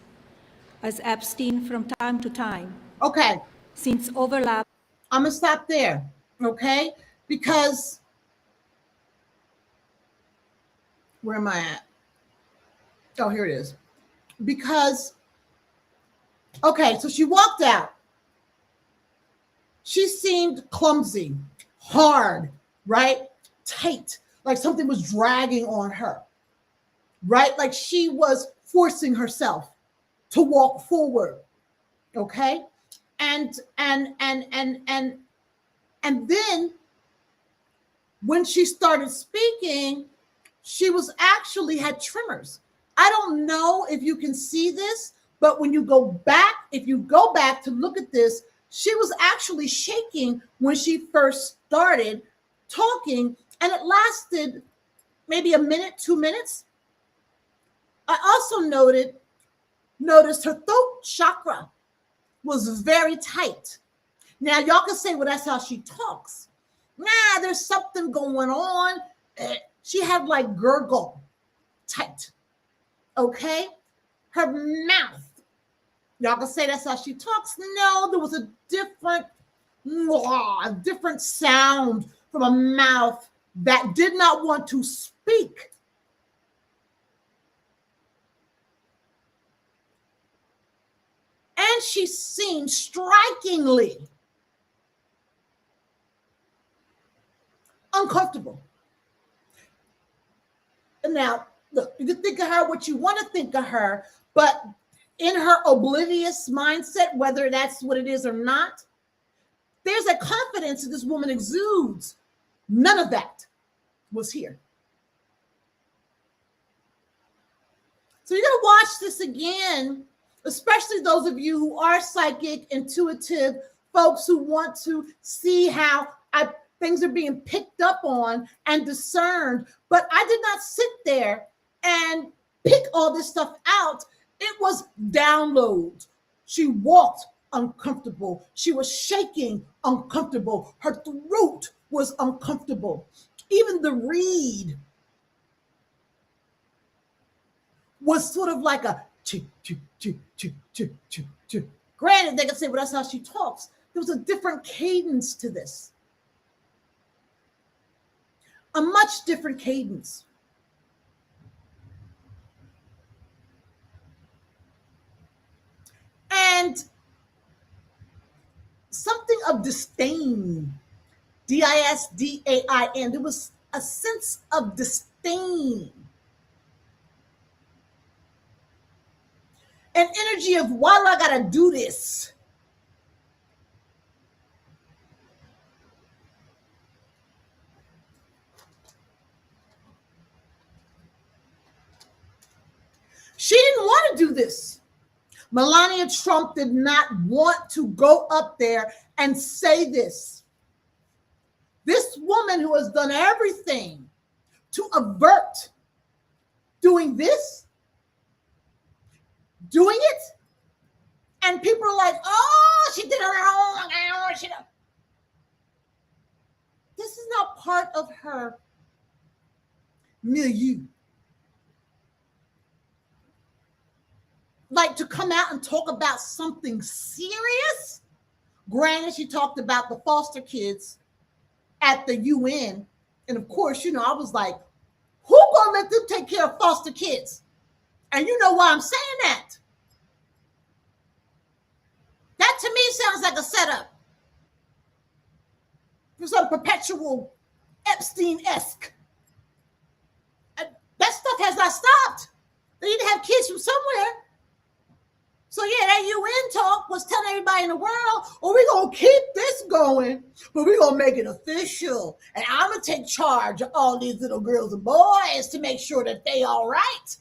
as Epstein from time to time. Okay. Since overlap. I'm going to stop there. Okay? Because where am I at? Oh, here it is. Because, okay, so she walked out. She seemed clumsy, hard, right? Tight, like something was dragging on her, right? Like she was forcing herself to walk forward, okay? And then when she started speaking, she was actually had tremors. I don't know if you can see this, but when you go back, if you go back to look at this, she was actually shaking when she first started talking, and it lasted maybe a minute, 2 minutes. I also noticed her throat chakra was very tight. Now y'all can say, well, that's how she talks. Nah, there's something going on. She had like gurgle tight. Okay? Her mouth. Y'all can say that's how she talks. No, there was a different sound from a mouth that did not want to speak. And she seemed strikingly uncomfortable. Now, look, you can think of her what you want to think of her, but in her oblivious mindset, whether that's what it is or not, there's a confidence that this woman exudes. None of that was here. So you're going to watch this again, especially those of you who are psychic, intuitive, folks who want to see how things are being picked up on and discerned. But I did not sit there and pick all this stuff out. It was downloads. She walked uncomfortable. She was shaking uncomfortable. Her throat was uncomfortable. Even the read was sort of like a choo, choo, choo, choo, choo, choo, choo. Granted, they can say, well, that's how she talks. There was a different cadence to this. A much different cadence. And something of disdain, disdain. There was a sense of disdain. An energy of, why do I gotta do this? want to do this. Melania Trump did not want to go up there and say this. This woman who has done everything to avert doing this, doing it, and people are like, oh, she did it her own. This is not part of her milieu. Like to come out and talk about something serious. Granted, she talked about the foster kids at the UN. And of course, you know, I was like, who gonna let them take care of foster kids? And you know why I'm saying that? That to me sounds like a setup for some perpetual Epstein-esque. That stuff has not stopped. They need to have kids from somewhere. So yeah, that UN talk was telling everybody in the world, oh, we're going to keep this going, but we're going to make it official. And I'm going to take charge of all these little girls and boys to make sure that they all right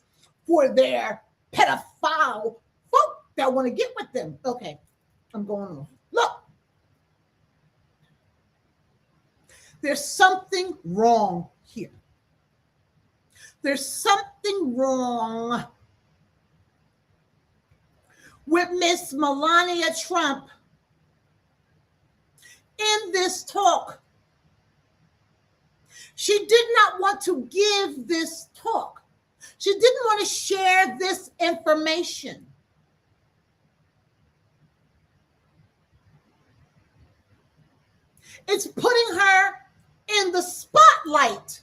for their pedophile folk that want to get with them. Okay, I'm going on. Look, there's something wrong here. There's something wrong with Miss Melania Trump in this talk. She did not want to give this talk. She didn't want to share this information. It's putting her in the spotlight.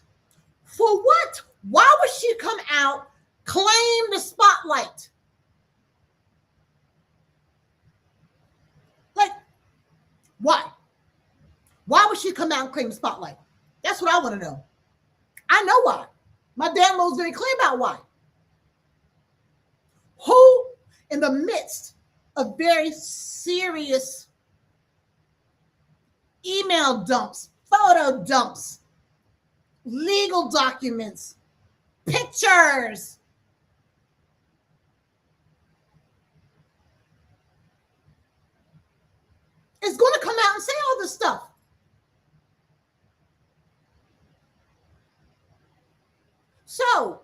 For what? Why would she come out, claim the spotlight? Like, why? Why would she come out and claim the spotlight? That's what I want to know. I know why. My download is very clear about why. Who, in the midst of very serious email dumps, photo dumps, legal documents, pictures, is going to come out and say all this stuff? So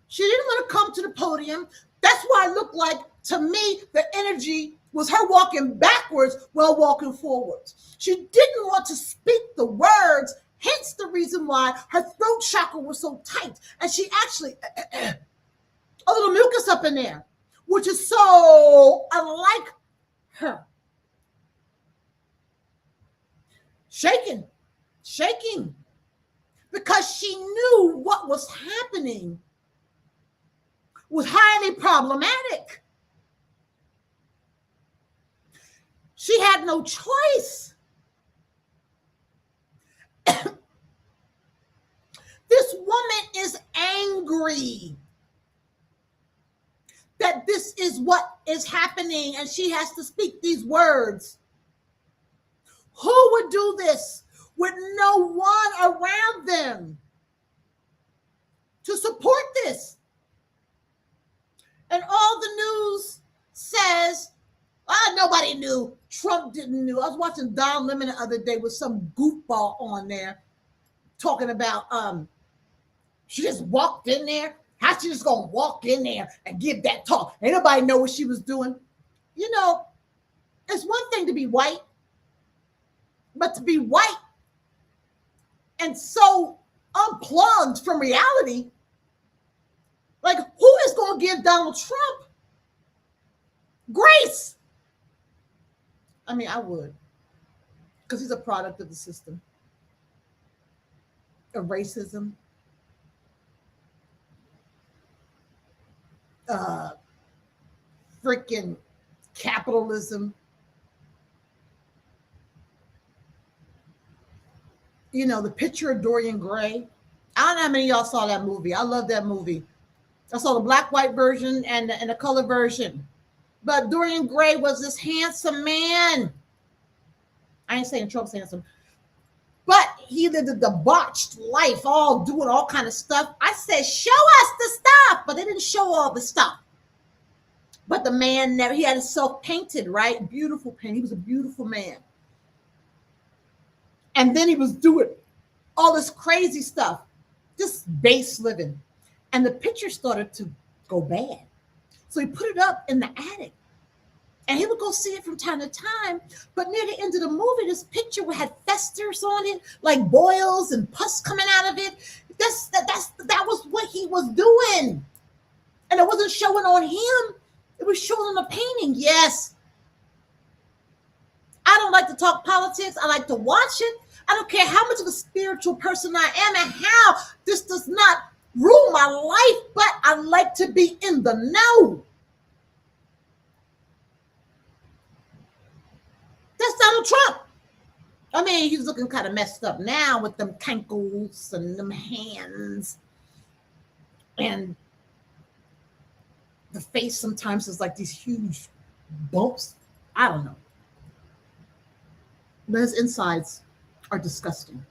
she didn't want to come to the podium. That's why it looked like, to me, the energy was her walking backwards while walking forwards. She didn't want to speak the words, hence the reason why her throat chakra was so tight. And she actually, a little mucus up in there, which is so unlike her. Shaking, because she knew what was happening was highly problematic. She had no choice. This woman is angry that this is what is happening and she has to speak these words. Who would do this with no one around them to support this? And all the news says, nobody knew. Trump didn't know. I was watching Don Lemon the other day with some goofball on there talking about she just walked in there. How she just gonna walk in there and give that talk? Ain't nobody know what she was doing. You know, it's one thing to be white, but to be white and so unplugged from reality, like who is going to give Donald Trump grace? I mean, I would, because he's a product of the system, of racism, freaking capitalism. You know, the picture of Dorian Gray. I don't know how many of y'all saw that movie. I love that movie. I saw the black-white version and the color version. But Dorian Gray was this handsome man. I ain't saying Trump's handsome. But he lived a debauched life, all doing all kind of stuff. I said, show us the stuff. But they didn't show all the stuff. But the man never, he had himself painted, right? Beautiful paint. He was a beautiful man. And then he was doing all this crazy stuff, just base living. And the picture started to go bad. So he put it up in the attic. And he would go see it from time to time. But near the end of the movie, this picture had festers on it, like boils and pus coming out of it. That was what he was doing. And it wasn't showing on him. It was showing on the painting. Yes. I don't like to talk politics. I like to watch it. I don't care how much of a spiritual person I am and how this does not rule my life, but I like to be in the know. That's Donald Trump. I mean, he's looking kind of messed up now with them cankles and them hands. And the face sometimes is like these huge bumps. I don't know. But his insides are disgusting.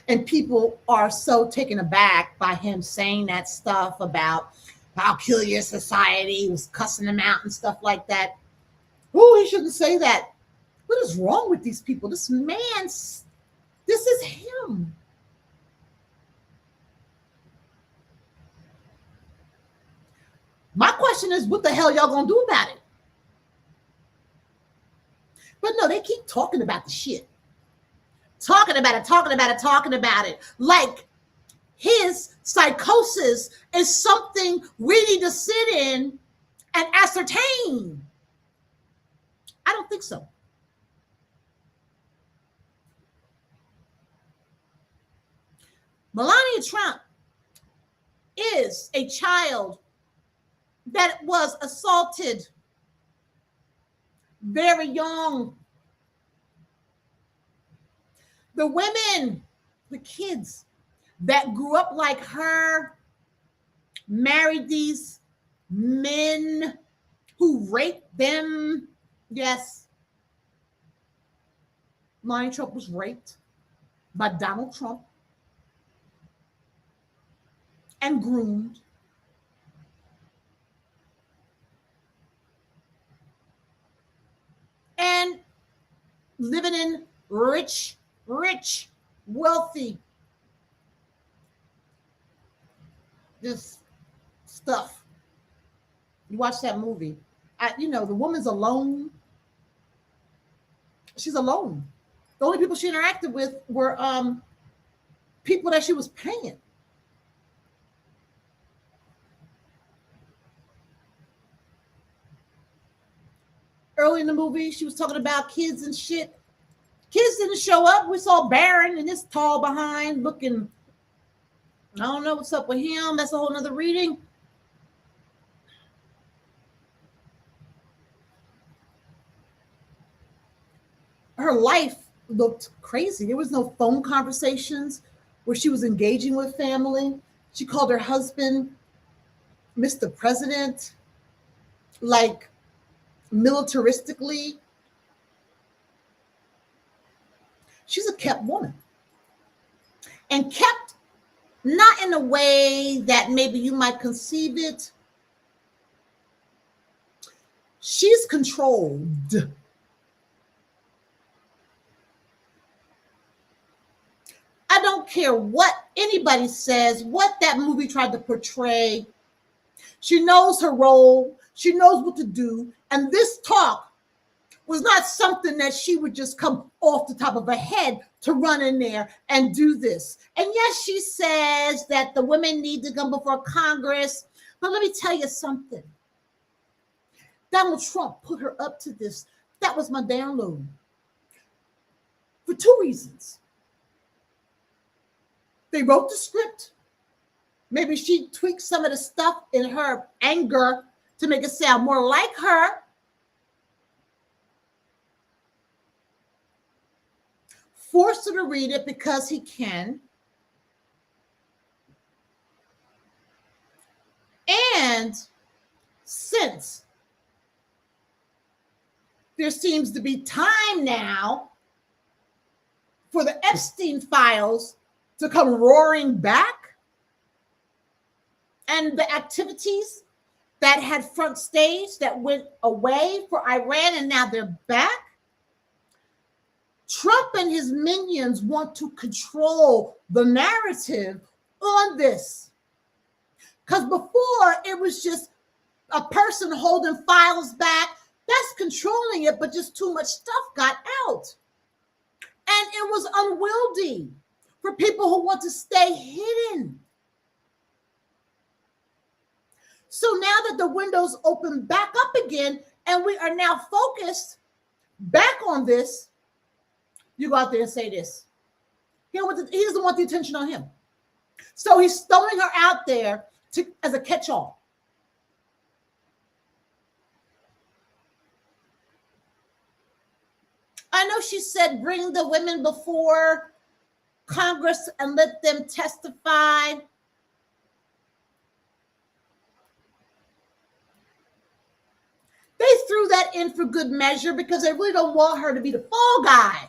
And people are so taken aback by him saying that stuff about I'll kill your society. He was cussing them out and stuff like that. Oh, he shouldn't say that. What is wrong with these people? This is him. My question is, what the hell y'all gonna do about it? But no, they keep talking about the shit. Talking about it. Like his psychosis is something we need to sit in and ascertain. I don't think so. Melania Trump is a child that was assaulted very young. The women, the kids that grew up like her, married these men who raped them. Yes. Melania Trump was raped by Donald Trump and groomed. And living in rich, wealthy, this stuff. You watch that movie. The woman's alone. She's alone. The only people she interacted with were people that she was paying. Early in the movie, she was talking about kids and shit. Kids didn't show up. We saw Barron and this tall behind looking. I don't know what's up with him. That's a whole nother reading. Her life looked crazy. There was no phone conversations where she was engaging with family. She called her husband Mr. President, like militaristically. She's a kept woman. And kept not in a way that maybe you might conceive it. She's controlled. I don't care what anybody says, what that movie tried to portray. She knows her role. She knows what to do. And this talk was not something that she would just come off the top of her head to run in there and do this. And yes, she says that the women need to come before Congress. But let me tell you something. Donald Trump put her up to this. That was my download. For two reasons. They wrote the script. Maybe she tweaked some of the stuff in her anger to make it sound more like her. Forced her to read it because he can. And since there seems to be time now for the Epstein files to come roaring back and the activities that had front stage that went away for Iran and now they're back. Trump and his minions want to control the narrative on this. Because before it was just a person holding files back. That's controlling it, but just too much stuff got out. And it was unwieldy for people who want to stay hidden. So now that the windows open back up again and we are now focused back on this, you go out there and say this. He doesn't want the attention on him. So he's throwing her out there as a catch-all. I know she said bring the women before Congress and let them testify. They threw that in for good measure because they really don't want her to be the fall guy.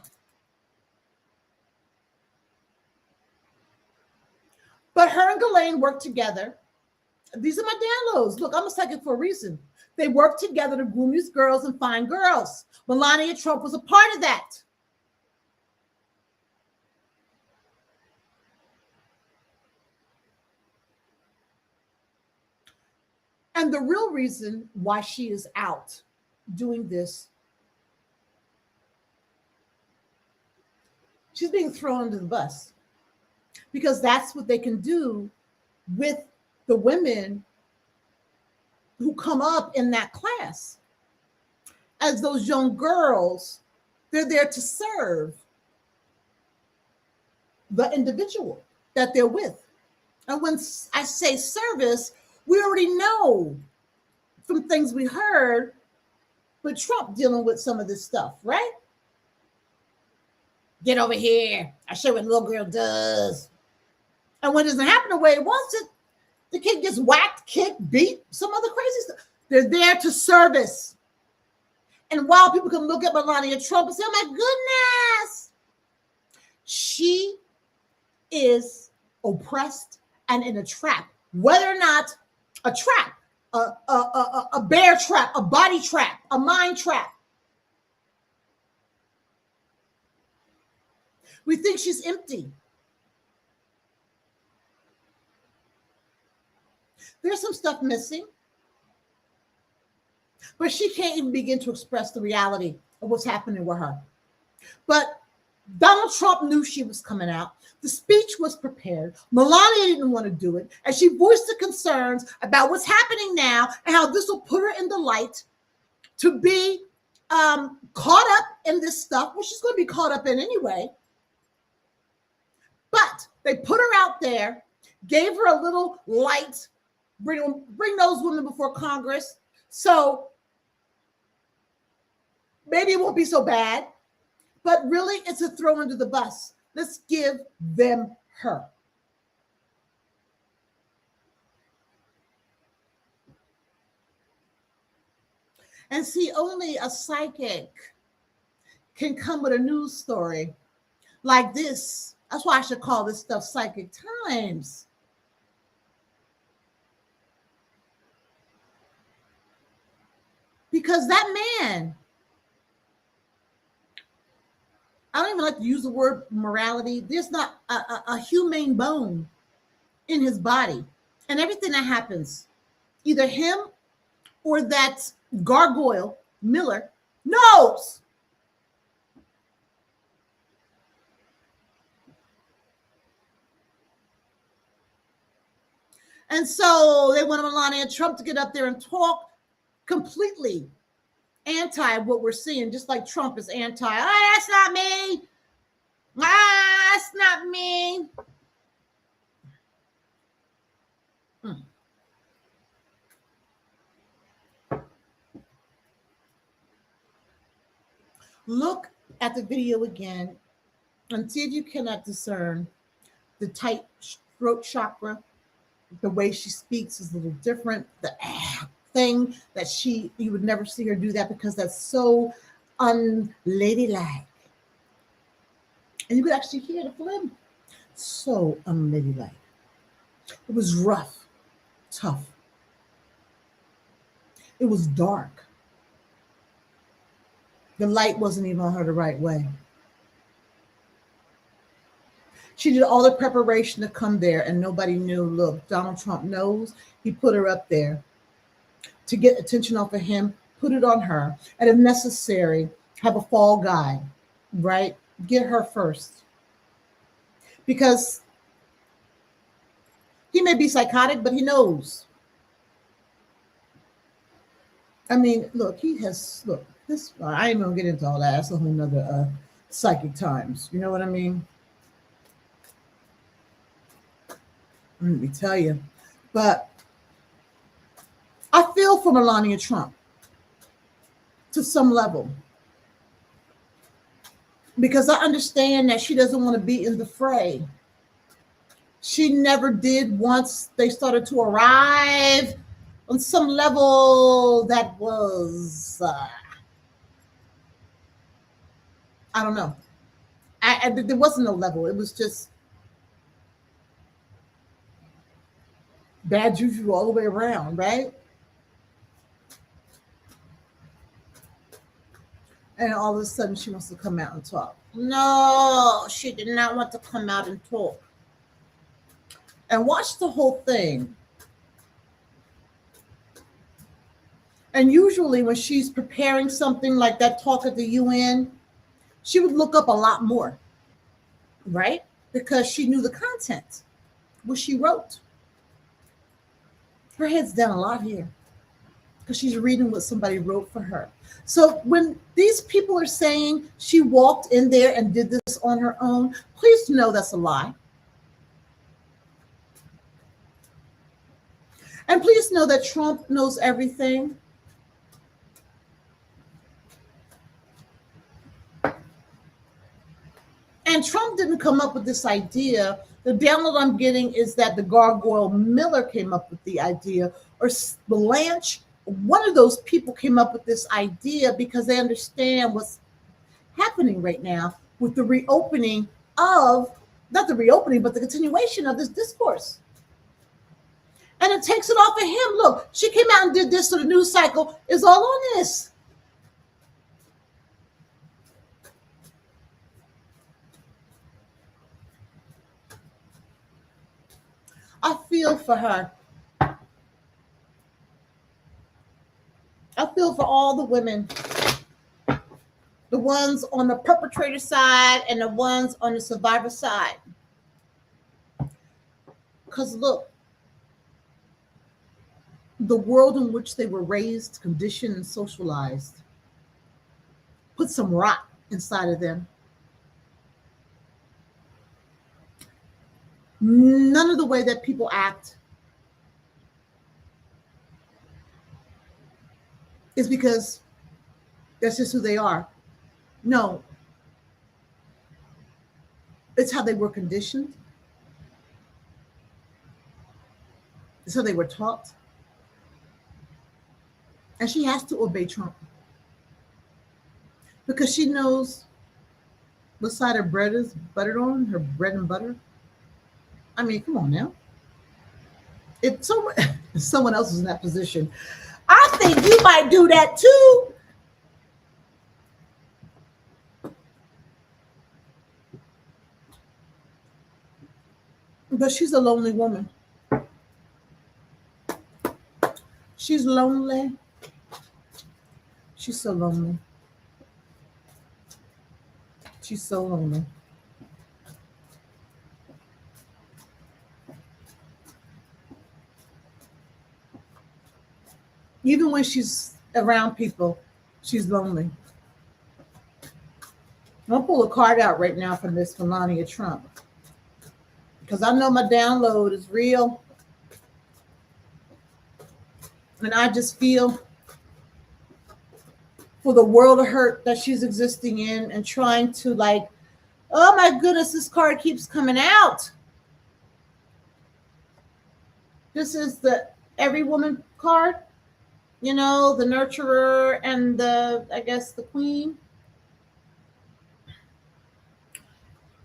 But her and Ghislaine worked together. These are my downloads. Look, I'm a psychic for a reason. They worked together to groom these girls and find girls. Melania Trump was a part of that. And the real reason why she is out doing this, she's being thrown under the bus because that's what they can do with the women who come up in that class. As those young girls, they're there to serve the individual that they're with. And when I say service, we already know from things we heard with Trump dealing with some of this stuff, right? Get over here. I show you what a little girl does. And when it doesn't happen the way it wants it, the kid gets whacked, kicked, beat, some other crazy stuff. They're there to service. And while people can look at Melania Trump and say, oh my goodness, she is oppressed and in a trap, whether or not a trap, a bear trap, a body trap, a mind trap. We think she's empty. There's some stuff missing, but she can't even begin to express the reality of what's happening with her. But Donald Trump knew she was coming out. The speech was prepared. Melania didn't want to do it. And she voiced the concerns about what's happening now and how this will put her in the light to be caught up in this stuff, which she's going to be caught up in anyway. But they put her out there, gave her a little light, bring those women before Congress. So maybe it won't be so bad. But really, it's a throw under the bus. Let's give them her. And see, only a psychic can come with a news story like this. That's why I should call this stuff Psychic Times. Because that man, I don't even like to use the word morality. There's not a humane bone in his body. And everything that happens, either him or that gargoyle, Miller, knows. And so they wanted Melania Trump to get up there and talk completely anti what we're seeing, just like Trump is anti, oh, that's not me. That's not me. Look at the video again and see if you cannot discern the tight throat chakra. The way she speaks is a little different. The thing that you would never see her do that because that's so unladylike. And you could actually hear the phlegm. So unladylike. It was rough, tough. It was dark. The light wasn't even on her the right way. She did all the preparation to come there, and nobody knew. Look, Donald Trump knows. He put her up there to get attention off of him, put it on her, and if necessary, have a fall guy, right? Get her first. Because he may be psychotic, but he knows. I mean, look, he has, look, this, I ain't gonna get into all that. That's a whole nother psychic times. You know what I mean? Let me tell you. But I feel for Melania Trump to some level, because I understand that she doesn't want to be in the fray. She never did once they started to arrive on some level that was, I don't know. There wasn't no level. It was just bad juju all the way around, right? And all of a sudden she wants to come out and talk. No, she did not want to come out and talk. And watch the whole thing. And usually when she's preparing something like that talk at the UN, she would look up a lot more, right? Because she knew the content, what she wrote. Her head's down a lot here because she's reading what somebody wrote for her. So when these people are saying she walked in there and did this on her own, please know that's a lie. And please know that Trump knows everything. And Trump didn't come up with this idea. The download I'm getting is that the Gargoyle Miller came up with the idea, or Blanche, one of those people came up with this idea because they understand what's happening right now with the reopening of, not the reopening, but the continuation of this discourse. And it takes it off of him. Look, she came out and did this, so the news cycle is all on this. I feel for her. I feel for all the women, the ones on the perpetrator side and the ones on the survivor side. Because look, the world in which they were raised, conditioned, and socialized put some rot inside of them. None of the way that people act is because that's just who they are. No, it's how they were conditioned. It's how they were taught. And she has to obey Trump because she knows what side her bread is buttered on, her bread and butter. I mean, come on now. If someone else is in that position, I think you might do that too. But she's a lonely woman. She's lonely. She's so lonely. She's so lonely. Even when she's around people, she's lonely. I'm gonna pull a card out right now from this Melania Trump because I know my download is real. And I just feel for the world of hurt that she's existing in and trying to, like, oh my goodness, this card keeps coming out. This is the every woman card, you know, the nurturer and the, I guess, the queen.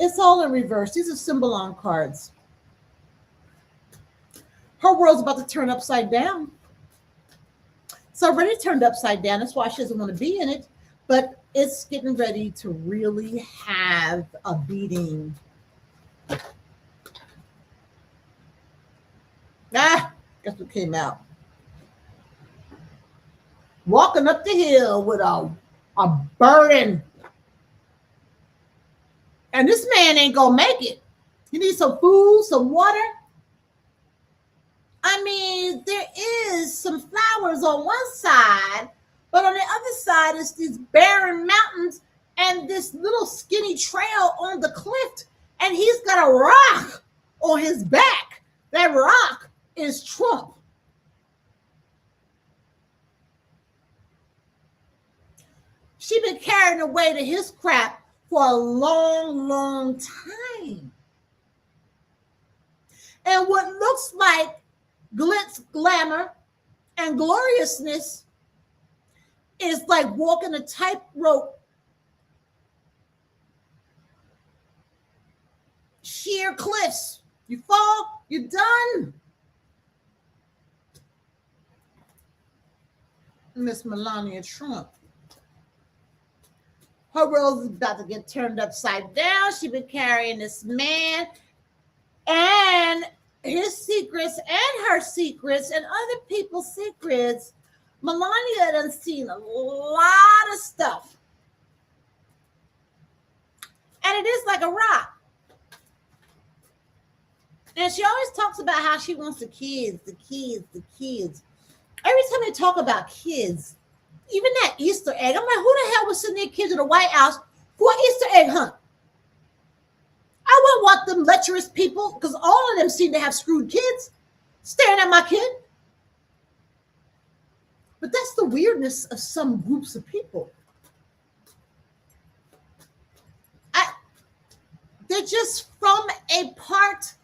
It's all in reverse. These are Symbolon cards. Her world's about to turn upside down. It's already turned upside down. That's why she doesn't want to be in it. But it's getting ready to really have a beating. Guess what came out? Walking up the hill with a burden. And this man ain't gonna make it. You need some food, some water. I mean, there is some flowers on one side, but on the other side is these barren mountains and this little skinny trail on the cliff. And he's got a rock on his back. That rock is Trump. She been carrying the weight of his crap for a long, long time. And what looks like glitz, glamour, and gloriousness is like walking a tightrope, sheer cliffs. You fall, you're done. Miss Melania Trump. Her world is about to get turned upside down. She been carrying this man and his secrets and her secrets and other people's secrets. Melania done seen a lot of stuff. And it is like a rock. And she always talks about how she wants the kids, the kids, the kids. Every time they talk about kids, even that Easter egg, I'm like, who the hell was sending their kids to the White House for an Easter egg hunt? I wouldn't want them lecherous people, because all of them seem to have screwed kids staring at my kid. But that's the weirdness of some groups of people. They're just from a part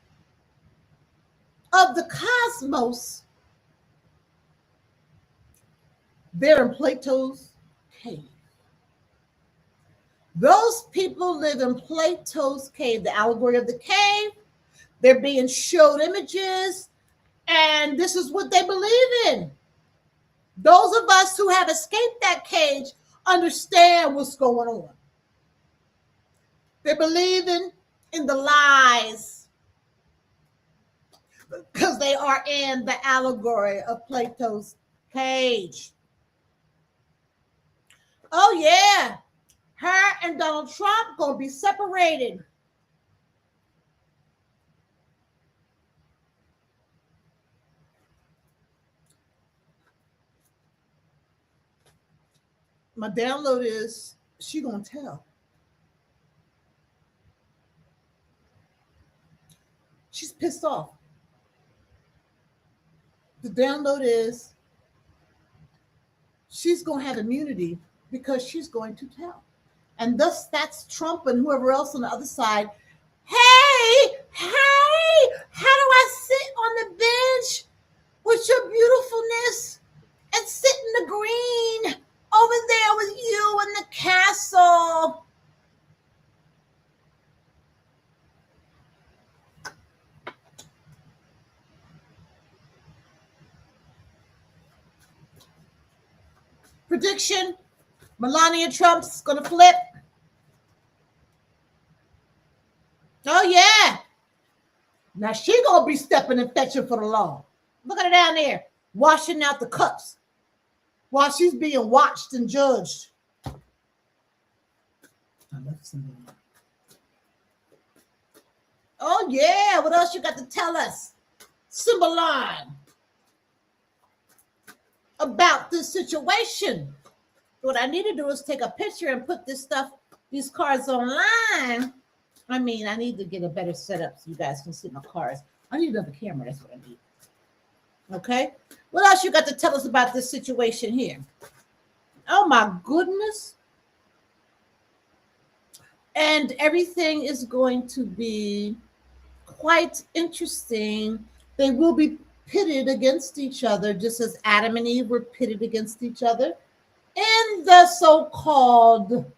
of the cosmos. They're in Plato's cave. Those people live in Plato's cave, the allegory of the cave. They're being showed images, and this is what they believe in. Those of us who have escaped that cage understand what's going on. They're believing in the lies because they are in the allegory of Plato's cage. Oh, yeah. Her and Donald Trump going to be separated. My download is she going to tell. She's pissed off. The download is she's going to have immunity because she's going to tell. And thus that's Trump and whoever else on the other side. Hey, how do I sit on the bench with your beautifulness and sit in the green over there with you in the castle? Prediction, Melania Trump's going to flip. Oh, yeah. Now she going to be stepping and fetching for the law. Look at her down there, washing out the cups while she's being watched and judged. I love somebody. Oh, yeah. What else you got to tell us, Cymbeline, about this situation? What I need to do is take a picture and put this stuff, these cards online. I mean, I need to get a better setup so you guys can see my cards. I need another camera. That's what I need. Okay. What else you got to tell us about this situation here? Oh, my goodness. And everything is going to be quite interesting. They will be pitted against each other, just as Adam and Eve were pitted against each other in the so-called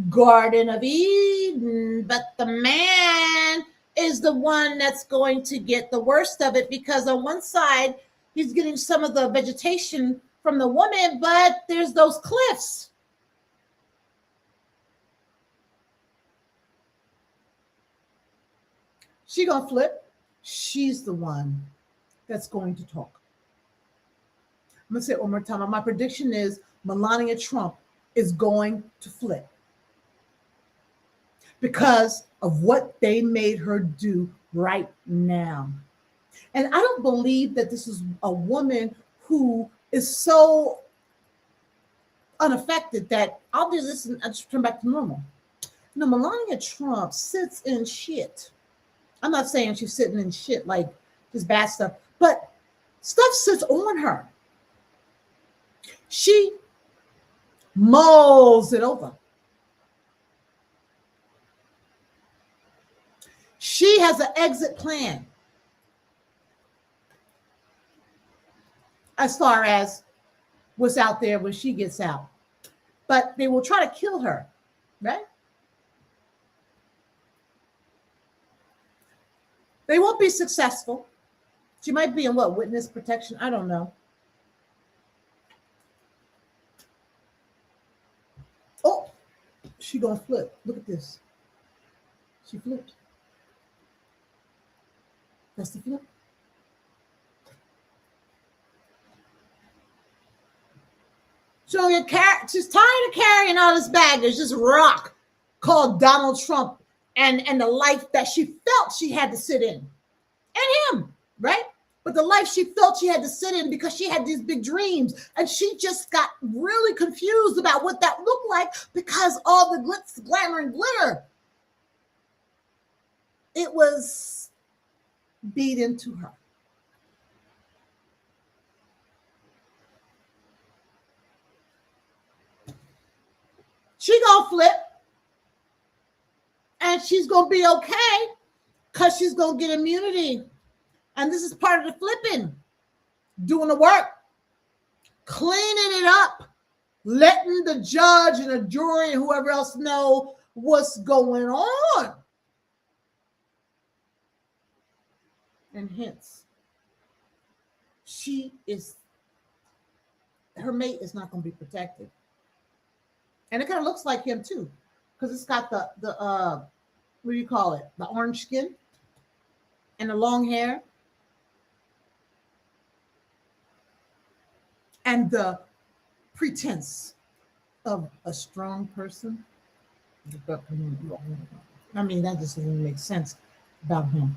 Garden of Eden. But the man is the one that's going to get the worst of it, because on one side, he's getting some of the vegetation from the woman, but there's those cliffs. She gonna flip. She's the one that's going to talk. I'm gonna say it one more time. My prediction is Melania Trump is going to flip because of what they made her do right now. And I don't believe that this is a woman who is so unaffected that I'll do this and I just turn back to normal. No, Melania Trump sits in shit. I'm not saying she's sitting in shit like this bad stuff, but stuff sits on her. She mulls it over. She has an exit plan as far as what's out there when she gets out. But they will try to kill her, right? They won't be successful. She might be in what, witness protection? I don't know. Oh, she gonna flip. Look at this. She flipped. That's the flip. So she's tired of carrying all this baggage, this rock called Donald Trump and the life that she felt she had to sit in. And him, right? But the life she felt she had to sit in because she had these big dreams. And she just got really confused about what that looked like because all the glitz, glamour, and glitter, it was beat into her. She gonna flip and she's gonna be okay because she's gonna get immunity. And this is part of the flipping, doing the work, cleaning it up, letting the judge and the jury and whoever else know what's going on. And hence, her mate is not going to be protected. And it kind of looks like him too, because it's got the what do you call it? The orange skin and the long hair. And the pretense of a strong person. I mean, that just doesn't make sense about him.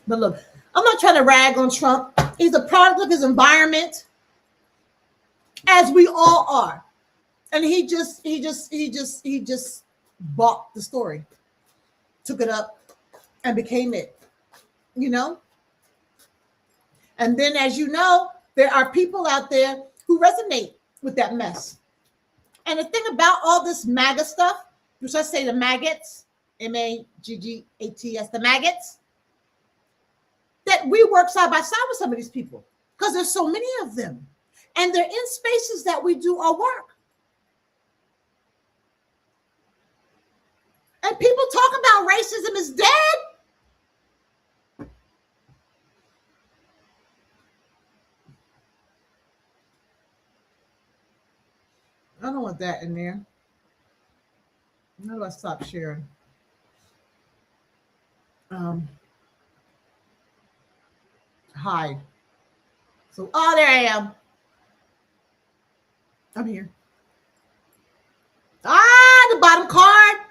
But look, I'm not trying to rag on Trump. He's a product of his environment, as we all are. And he just bought the story, took it up, and became it, you know? And then, as you know, there are people out there who resonate with that mess. And the thing about all this MAGA stuff, which I say the maggots, MAGGATS, the maggots, that we work side by side with some of these people because there's so many of them. And they're in spaces that we do our work. And people talk about racism is dead. I don't want that in there. How do I stop sharing? Hide. So, oh, there I am. I'm here. The bottom card.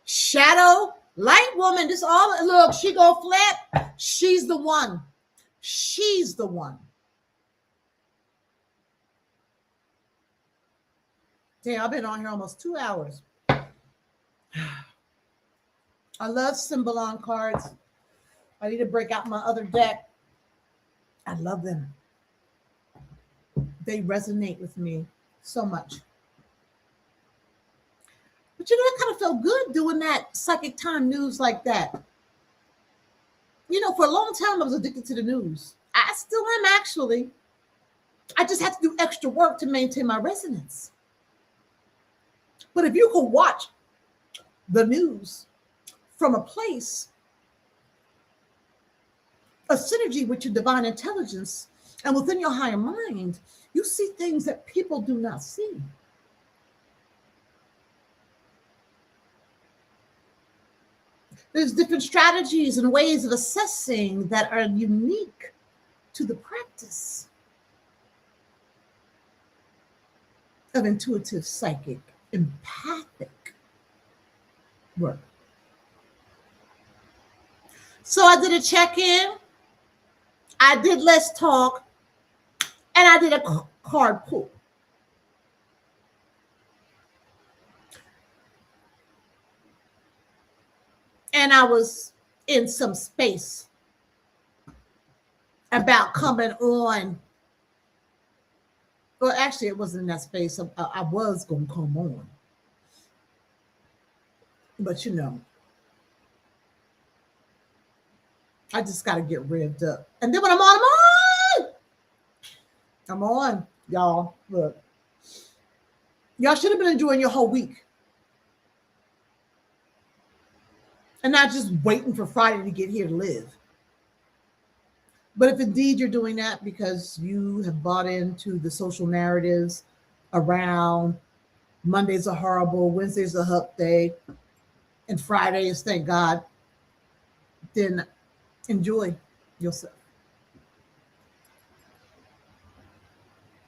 Shadow, light woman. This all, look, she gonna flip. She's the one. She's the one. Damn, I've been on here almost 2 hours. I love Symbolon cards. I need to break out my other deck. I love them. They resonate with me so much. But you know, it kind of felt good doing that Psychic Time news like that. You know, for a long time, I was addicted to the news. I still am, actually. I just have to do extra work to maintain my resonance. But if you could watch the news from a place of synergy with your divine intelligence, And within your higher mind, you see things that people do not see. There's different strategies and ways of assessing that are unique to the practice of intuitive, psychic, empathic work. So I did a check-in, I did Let's Talk, and I did a card pull. And I was in some space about coming on. Well, actually, it wasn't in that space. I was going to come on. But I just got to get revved up. And then when I'm on, I'm on. I'm on, y'all. Look, y'all should have been enjoying your whole week and not just waiting for Friday to get here to live. But if indeed you're doing that because you have bought into the social narratives around Monday's a horrible, Wednesday's a hump day, and Friday is thank God, then enjoy yourself.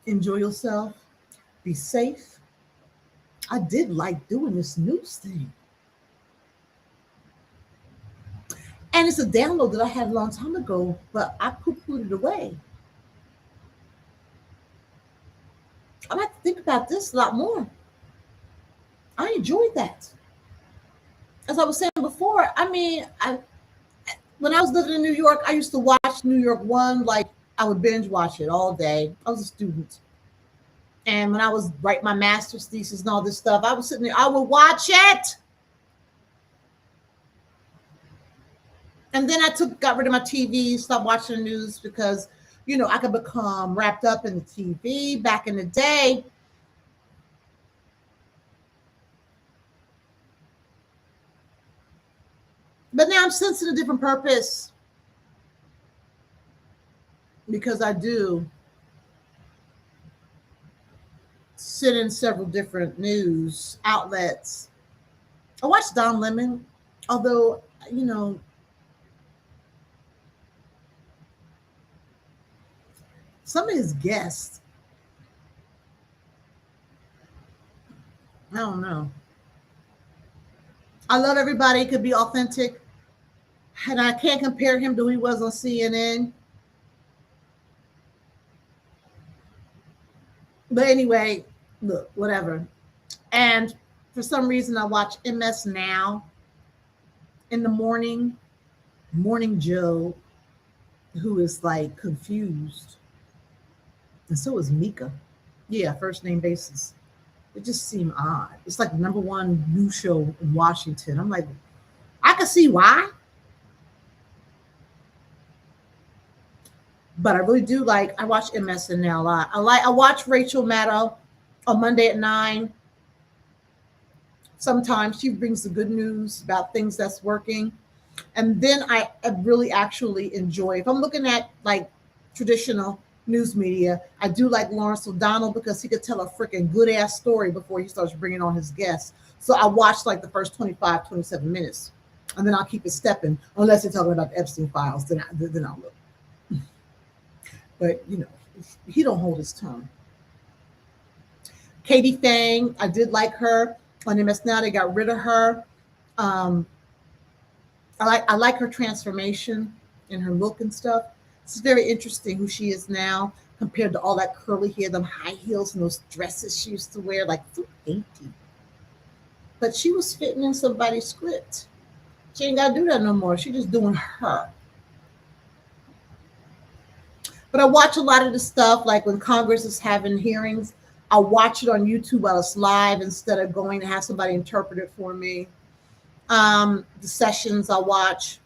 Enjoy yourself. Be safe. I did like doing this news thing. And it's a download that I had a long time ago, but I poo-pooed it away. I'm going to have to think about this a lot more. I enjoyed that. As I was saying before, when I was living in New York, I used to watch New York One, like I would binge watch it all day. I was a student. And when I was writing my master's thesis and all this stuff, I was sitting there, I would watch it. And then I got rid of my TV, stopped watching the news because, I could become wrapped up in the TV back in the day. But now I'm sensing a different purpose because I do sit in several different news outlets. I watch Don Lemon, although, some of his guests, I don't know. I love everybody could be authentic, and I can't compare him to who he was on CNN. But anyway, look, whatever. And for some reason, I watch MS Now in the morning. Morning Joe, who is like confused. And so is Mika. Yeah, first name basis. It just seemed odd. It's like the number one news show in Washington. I'm like, I can see why. But I really do I watch MSN now a lot. I watch Rachel Maddow on Monday at 9. Sometimes she brings the good news about things that's working. And then I really actually enjoy, if I'm looking at like traditional news media, I do like Lawrence O'Donnell because he could tell a freaking good ass story before he starts bringing on his guests. So I watch like the first 25, 27 minutes and then I'll keep it stepping unless they're talking about the Epstein files, then I'll look. But, he don't hold his tongue. Katie Fang, I did like her on MS Now. They got rid of her. I like her transformation and her look and stuff. It's very interesting who she is now compared to all that curly hair, them high heels and those dresses she used to wear, like so dainty. But she was fitting in somebody's script. She ain't got to do that no more. She's just doing her. But I watch a lot of the stuff, like when Congress is having hearings, I'll watch it on YouTube while it's live instead of going to have somebody interpret it for me. The sessions I'll watch.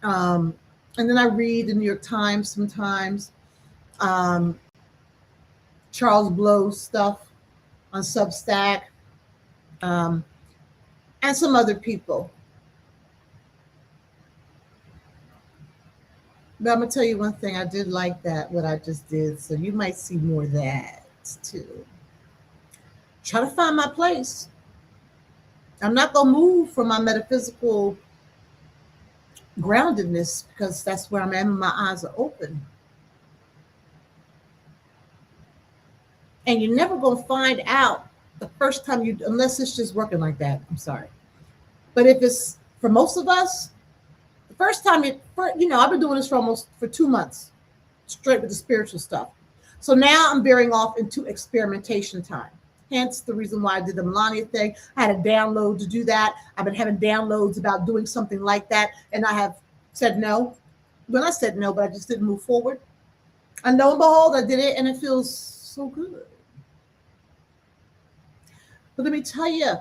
And then I read the New York Times sometimes. Charles Blow's stuff on Substack. And some other people. But I'm gonna tell you one thing. I did like that what I just did, so you might see more of that too. Try to find my place. I'm not gonna move from my metaphysical groundedness because that's where I'm at and my eyes are open. And you're never gonna find out the first time you, unless it's just working like that. I'm sorry, but if it's for most of us, the first time I've been doing this for almost for 2 months straight with the spiritual stuff. So now I'm veering off into experimentation time. Hence the reason why I did the Melania thing. I had a download to do that. I've been having downloads about doing something like that, and I have said no. Well, I said no, but I just didn't move forward. And lo and behold, I did it, and it feels so good. But let me tell you,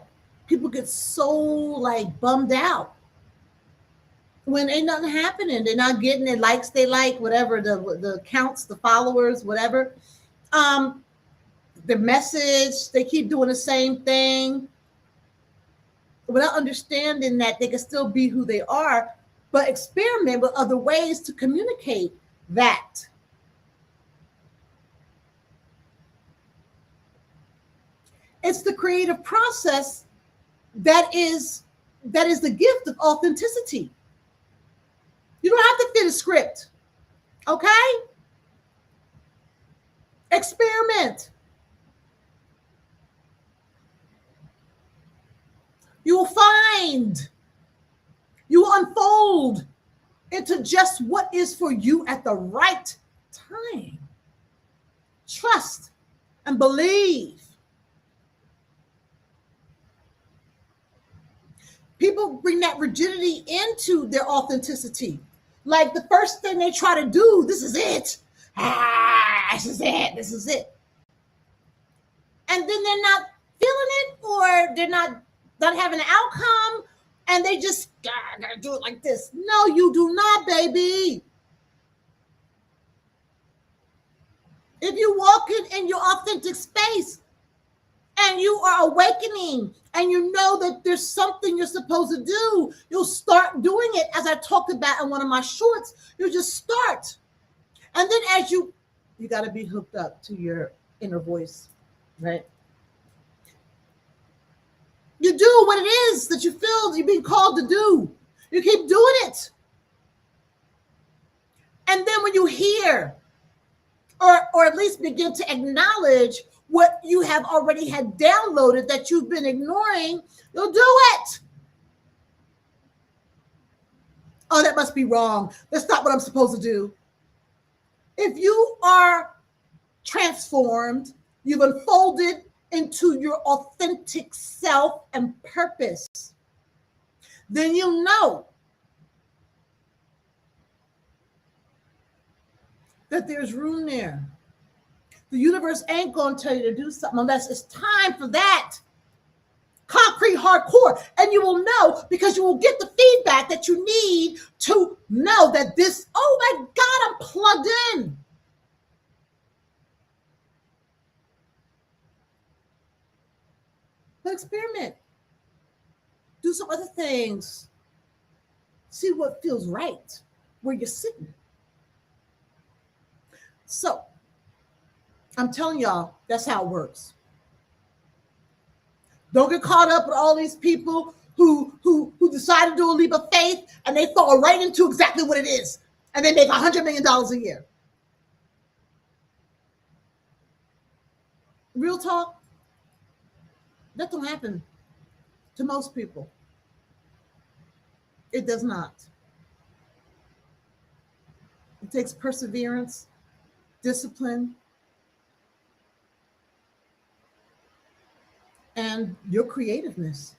people get so like bummed out when ain't nothing happening. They're not getting the likes they like, whatever the counts, the followers, whatever. Um, the message, they keep doing the same thing without understanding that they can still be who they are, but experiment with other ways to communicate that. It's the creative process that is the gift of authenticity. You don't have to fit a script, okay? Experiment. You will find, you will unfold into just what is for you at the right time. Trust and believe. People bring that rigidity into their authenticity. Like the first thing they try to do, this is it. This is it. This is it. And then they're not feeling it, or they're not having an outcome, and they just gotta do it like this. No, you do not, baby. If you walk in your authentic space and you are awakening and you know that there's something you're supposed to do, you'll start doing it. As I talked about in one of my shorts, you just start. And then as you got to be hooked up to your inner voice, right? You do what it is that you feel you're being called to do. You keep doing it. And then when you hear, or at least begin to acknowledge what you have already had downloaded that you've been ignoring, you'll do it. Oh, that must be wrong. That's not what I'm supposed to do. If you are transformed, you've unfolded into your authentic self and purpose, then you know that there's room there. The universe ain't going to tell you to do something unless it's time for that. Concrete, hardcore. And you will know because you will get the feedback that you need to know that this, oh my God, I'm plugged in. But experiment. Do some other things. See what feels right where you're sitting. So, I'm telling y'all, that's how it works. Don't get caught up with all these people who decide to do a leap of faith and they fall right into exactly what it is. And they make $100 million a year. Real talk, that don't happen to most people. It does not. It takes perseverance, discipline, and your creativeness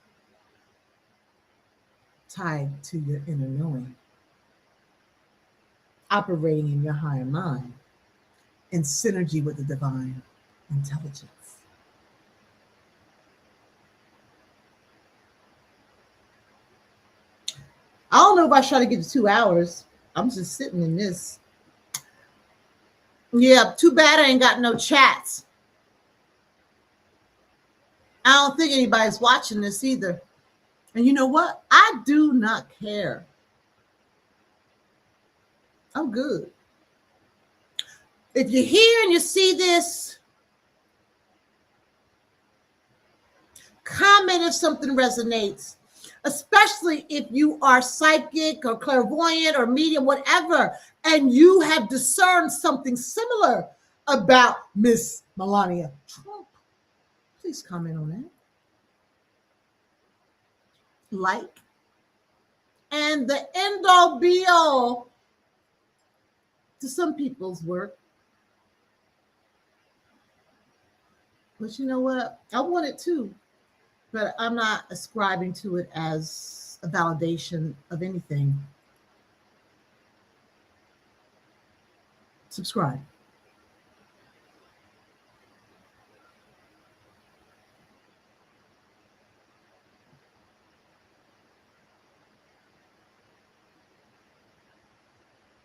tied to your inner knowing, operating in your higher mind in synergy with the divine intelligence. I don't know if I try to get to 2 hours. I'm just sitting in this. Yeah, too bad I ain't got no chats. I don't think anybody's watching this either. And you know what? I do not care. I'm good. If you hear and you see this, comment if something resonates, especially if you are psychic or clairvoyant or medium, whatever, and you have discerned something similar about Miss Melania Trump. Please comment on that. Like. And the end all be all to some people's work. But you know what? I want it too. But I'm not ascribing to it as a validation of anything. Subscribe.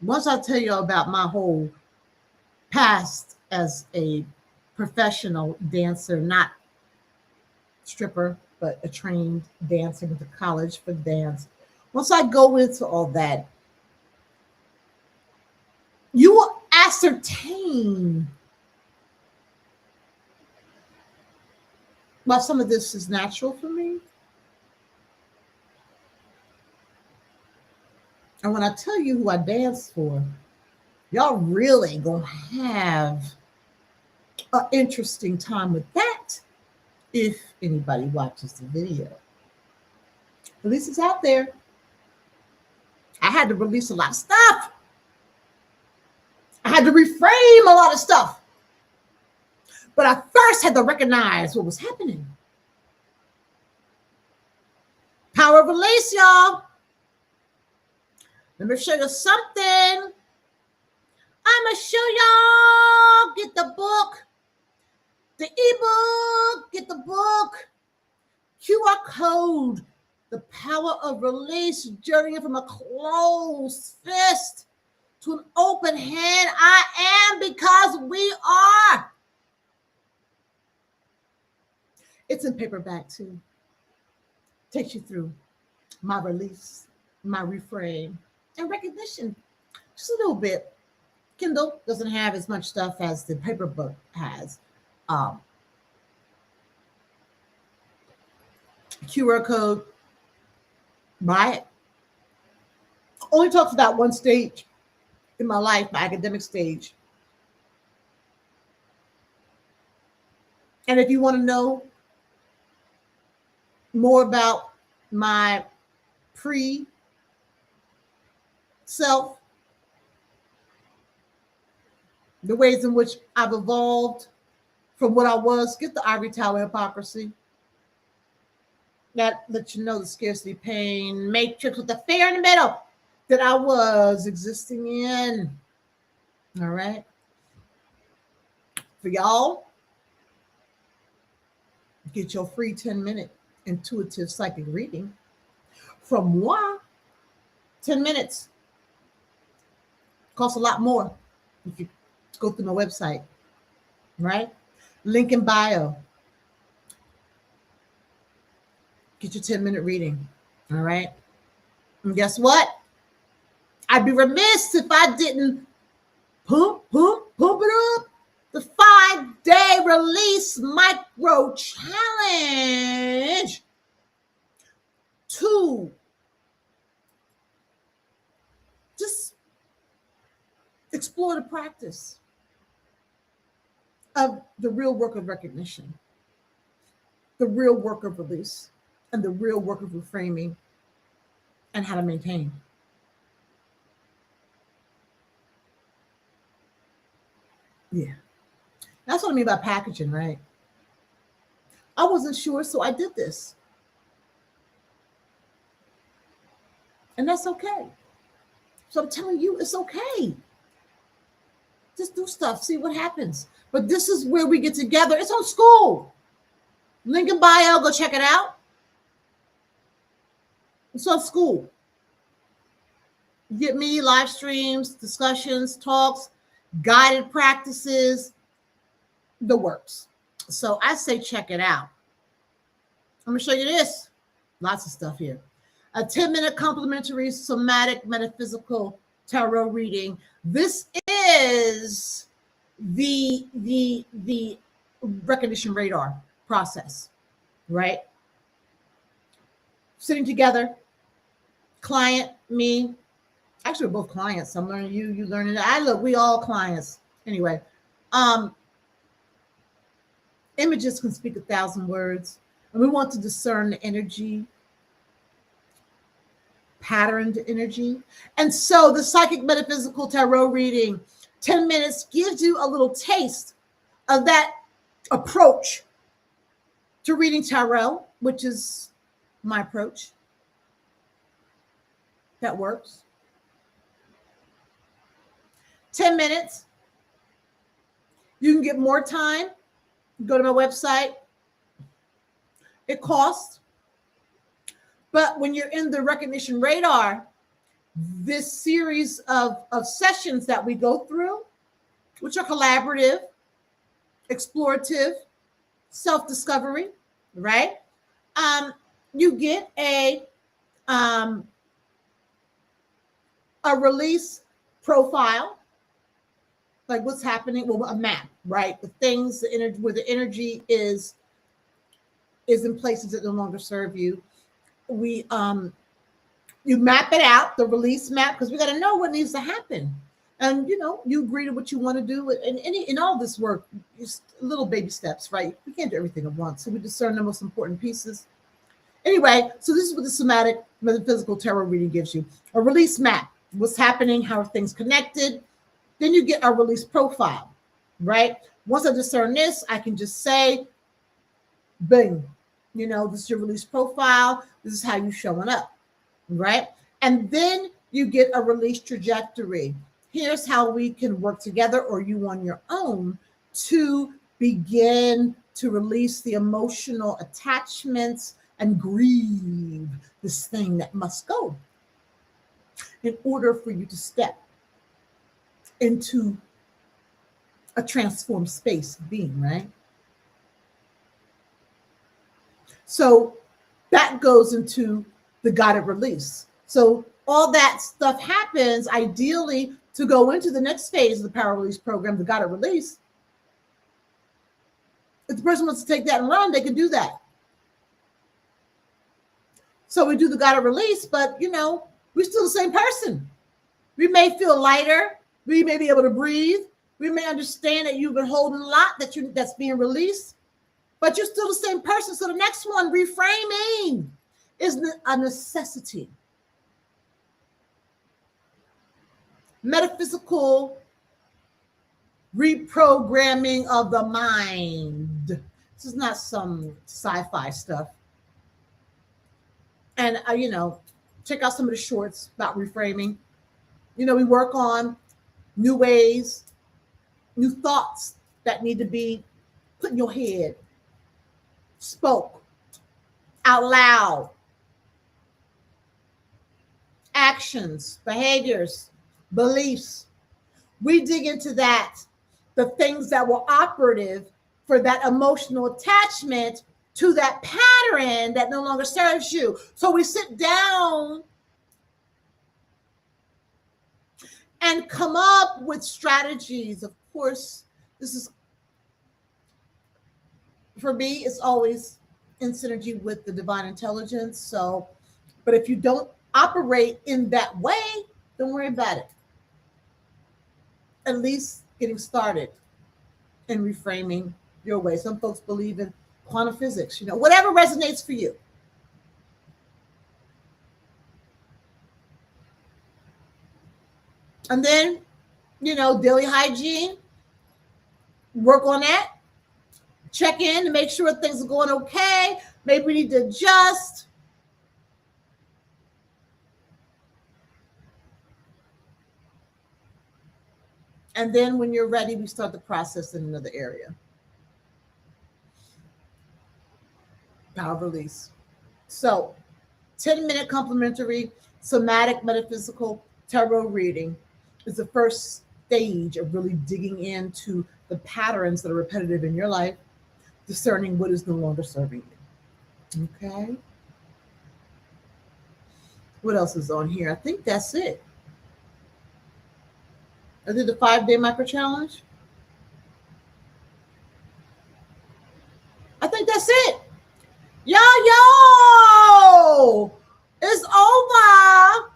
Once I tell you about my whole past as a professional dancer, not stripper, but a trained dancer with a college for dance. Once I go into all that, you will ascertain why some of this is natural for me. And when I tell you who I dance for, y'all really gonna have an interesting time with that if anybody watches the video. At least it's out there. I had to release a lot of stuff. I had to reframe a lot of stuff. But I first had to recognize what was happening. Power of release, y'all. Let me show you something. I'ma show y'all. Get the book. The ebook. Get the book. QR code. The power of release. Journeying from a closed fist to an open hand. I am because we are. It's in paperback too. Takes you through my release, my reframe, and recognition. Just a little bit. Kindle doesn't have as much stuff as the paper book has. QR code. Buy it. Only talks about one stage in my life, my academic stage. And if you want to know more about my pre-self, the ways in which I've evolved from what I was, get the ivory tower hypocrisy. That lets you know the scarcity pain matrix with the fear in the middle that I was existing in. All right. For y'all, get your free 10-minute intuitive psychic reading from moi. 10 minutes. Costs a lot more if you go through my website. Right? Link in bio. Get your 10-minute reading. All right. And guess what? I'd be remiss if I didn't pump it up. The 5-day release micro challenge to just explore the practice of the real work of recognition, the real work of release, and the real work of reframing and how to maintain. Yeah. That's what I mean by packaging, right? I wasn't sure, so I did this. And that's okay. So I'm telling you, it's okay. Just do stuff, see what happens. But this is where we get together. It's on school. Link in bio, go check it out. It's on school. Get me live streams, discussions, talks, guided practices, the works. So I say check it out. I'm going to show you this. Lots of stuff here. A 10-minute complimentary somatic metaphysical tarot reading. This is the recognition radar process, right? Sitting together, client, me. Actually, we're both clients. I'm learning you learning. We all clients. Anyway, um, images can speak 1,000 words, and we want to discern the energy, patterned energy. And so the psychic metaphysical tarot reading, 10 minutes, gives you a little taste of that approach to reading tarot, which is my approach. That works. 10 minutes. You can get more time. Go to my website. It costs. But when you're in the recognition radar, this series of sessions that we go through, which are collaborative, explorative, self-discovery, right? You get a release profile, like what's happening, well, a map, right? The things, the energy, where the energy is in places that no longer serve you. We you map it out, the release map, because we got to know what needs to happen. And you agree to what you want to do. And in all this work, just little baby steps, right? We can't do everything at once. So we discern the most important pieces. Anyway, so this is what the somatic metaphysical tarot reading gives you. A release map, what's happening, how are things connected. Then you get a release profile, right? Once I discern this, I can just say, bing, this is your release profile. This is how you're showing up, right? And then you get a release trajectory. Here's how we can work together, or you on your own, to begin to release the emotional attachments and grieve this thing that must go in order for you to step into a transformed space of being, right? So that goes into the guided release. So all that stuff happens ideally to go into the next phase of the power release program, the guided release. If the person wants to take that and run, they can do that. So we do the guided release, but we're still the same person. We may feel lighter. We may be able to breathe. We may understand that you've been holding a lot that's being released, but you're still the same person. So the next one, reframing, is a necessity. Metaphysical reprogramming of the mind. This is not some sci-fi stuff. And, check out some of the shorts about reframing. We work on new ways, new thoughts that need to be put in your head, spoke out loud, actions, behaviors, beliefs. We dig into that, the things that were operative for that emotional attachment to that pattern that no longer serves you. So we sit down and come up with strategies. Of course, this is, for me, it's always in synergy with the divine intelligence. So, but if you don't operate in that way, don't worry about it. At least getting started in reframing your way. Some folks believe in quantum physics, whatever resonates for you. And then, daily hygiene, work on that. Check in to make sure things are going okay. Maybe we need to adjust. And then when you're ready, we start the process in another area. Power release. So 10-minute complimentary somatic metaphysical tarot reading is the first stage of really digging into the patterns that are repetitive in your life, discerning what is no longer serving you. Okay. What else is on here? I think that's it. I did the 5-day micro challenge. I think that's it. Yo, it's over.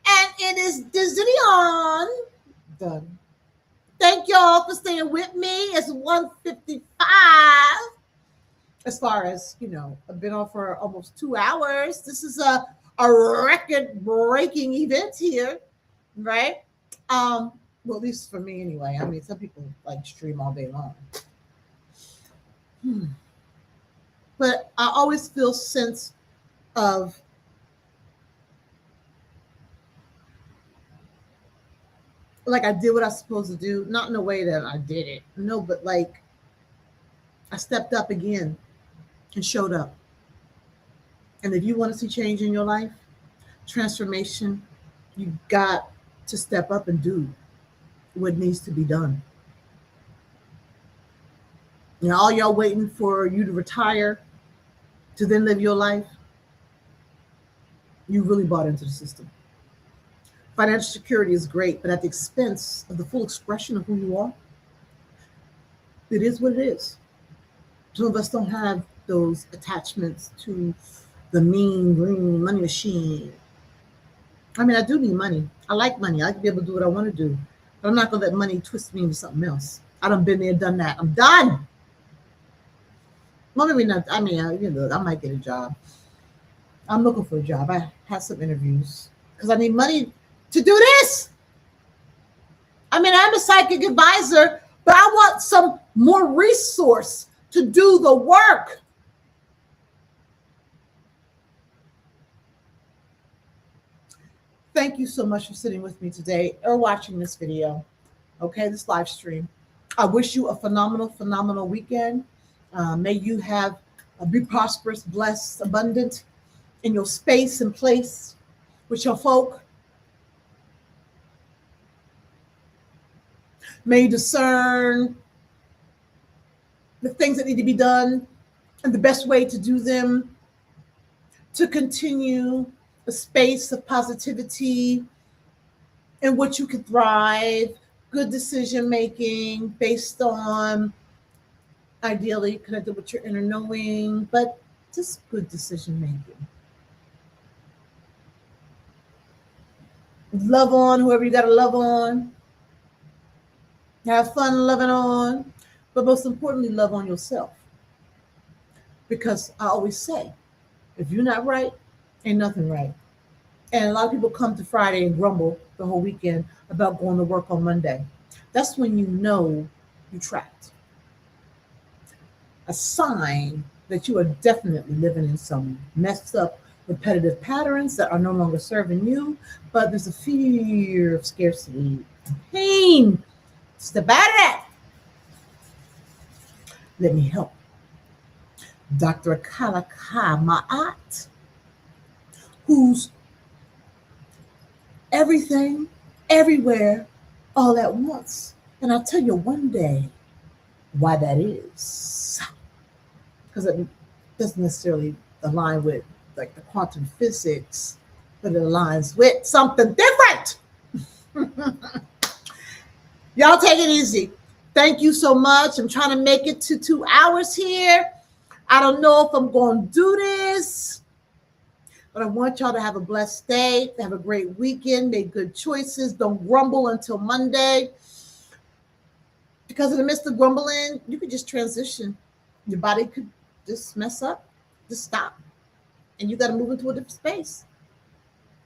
And it is Disney on. Done. Thank y'all for staying with me. It's 1:55. As far as, I've been on for almost 2 hours. This is a record-breaking event here, right? Well, at least for me anyway. I mean, some people like stream all day long. But I always feel sense of like I did what I was supposed to do, not in a way that I did it. No, but like I stepped up again and showed up. And if you want to see change in your life, transformation, you got to step up and do what needs to be done. All y'all waiting for you to retire to then live your life, you really bought into the system. Financial security is great, but at the expense of the full expression of who you are. It is what it is. Some of us don't have those attachments to the mean green money machine. I mean, I do need money. I like money. I like to be able to do what I want to do. But I'm not going to let money twist me into something else. I done been there, done that. I'm done. Well, maybe not. I mean, I might get a job. I'm looking for a job. I had some interviews because I need money to do this. I mean, I'm a psychic advisor, but I want some more resource to do the work. Thank you so much for sitting with me today or watching this video. Okay, this live stream. I wish you a phenomenal, phenomenal weekend. May you have be prosperous, blessed, abundant in your space and place with your folk. May you discern the things that need to be done and the best way to do them to continue a space of positivity in which you can thrive, good decision making based on ideally connected with your inner knowing, but just good decision making. Love on whoever you got to love on. Have fun loving on, but most importantly, love on yourself. Because I always say, if you're not right, ain't nothing right. And a lot of people come to Friday and grumble the whole weekend about going to work on Monday. That's when you know you're trapped. A sign that you are definitely living in some messed up repetitive patterns that are no longer serving you, but there's a fear of scarcity and pain. Step out of that. Let me help. Dr. Kalaka Ma'at, who's everything, everywhere, all at once. And I'll tell you one day why that is. Because it doesn't necessarily align with like the quantum physics, but it aligns with something different. Y'all take it easy. Thank you so much. I'm trying to make it to 2 hours here. I don't know if I'm going to do this, but I want y'all to have a blessed day, have a great weekend, make good choices. Don't grumble until Monday. Because in the midst of grumbling, you could just transition. Your body could just mess up, just stop. And you got to move into a different space.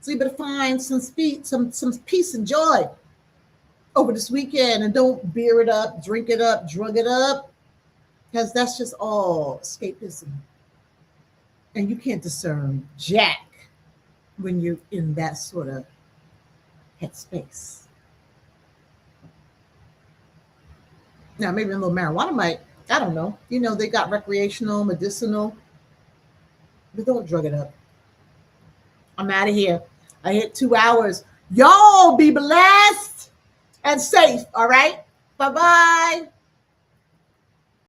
So you better find some speed, some peace and joy over this weekend, and don't beer it up, drink it up, drug it up, because that's just all escapism. And you can't discern jack when you're in that sort of headspace. Now, maybe a little marijuana might, I don't know. They got recreational, medicinal, but don't drug it up. I'm out of here. I hit 2 hours. Y'all be blessed and safe, all right? Bye-bye.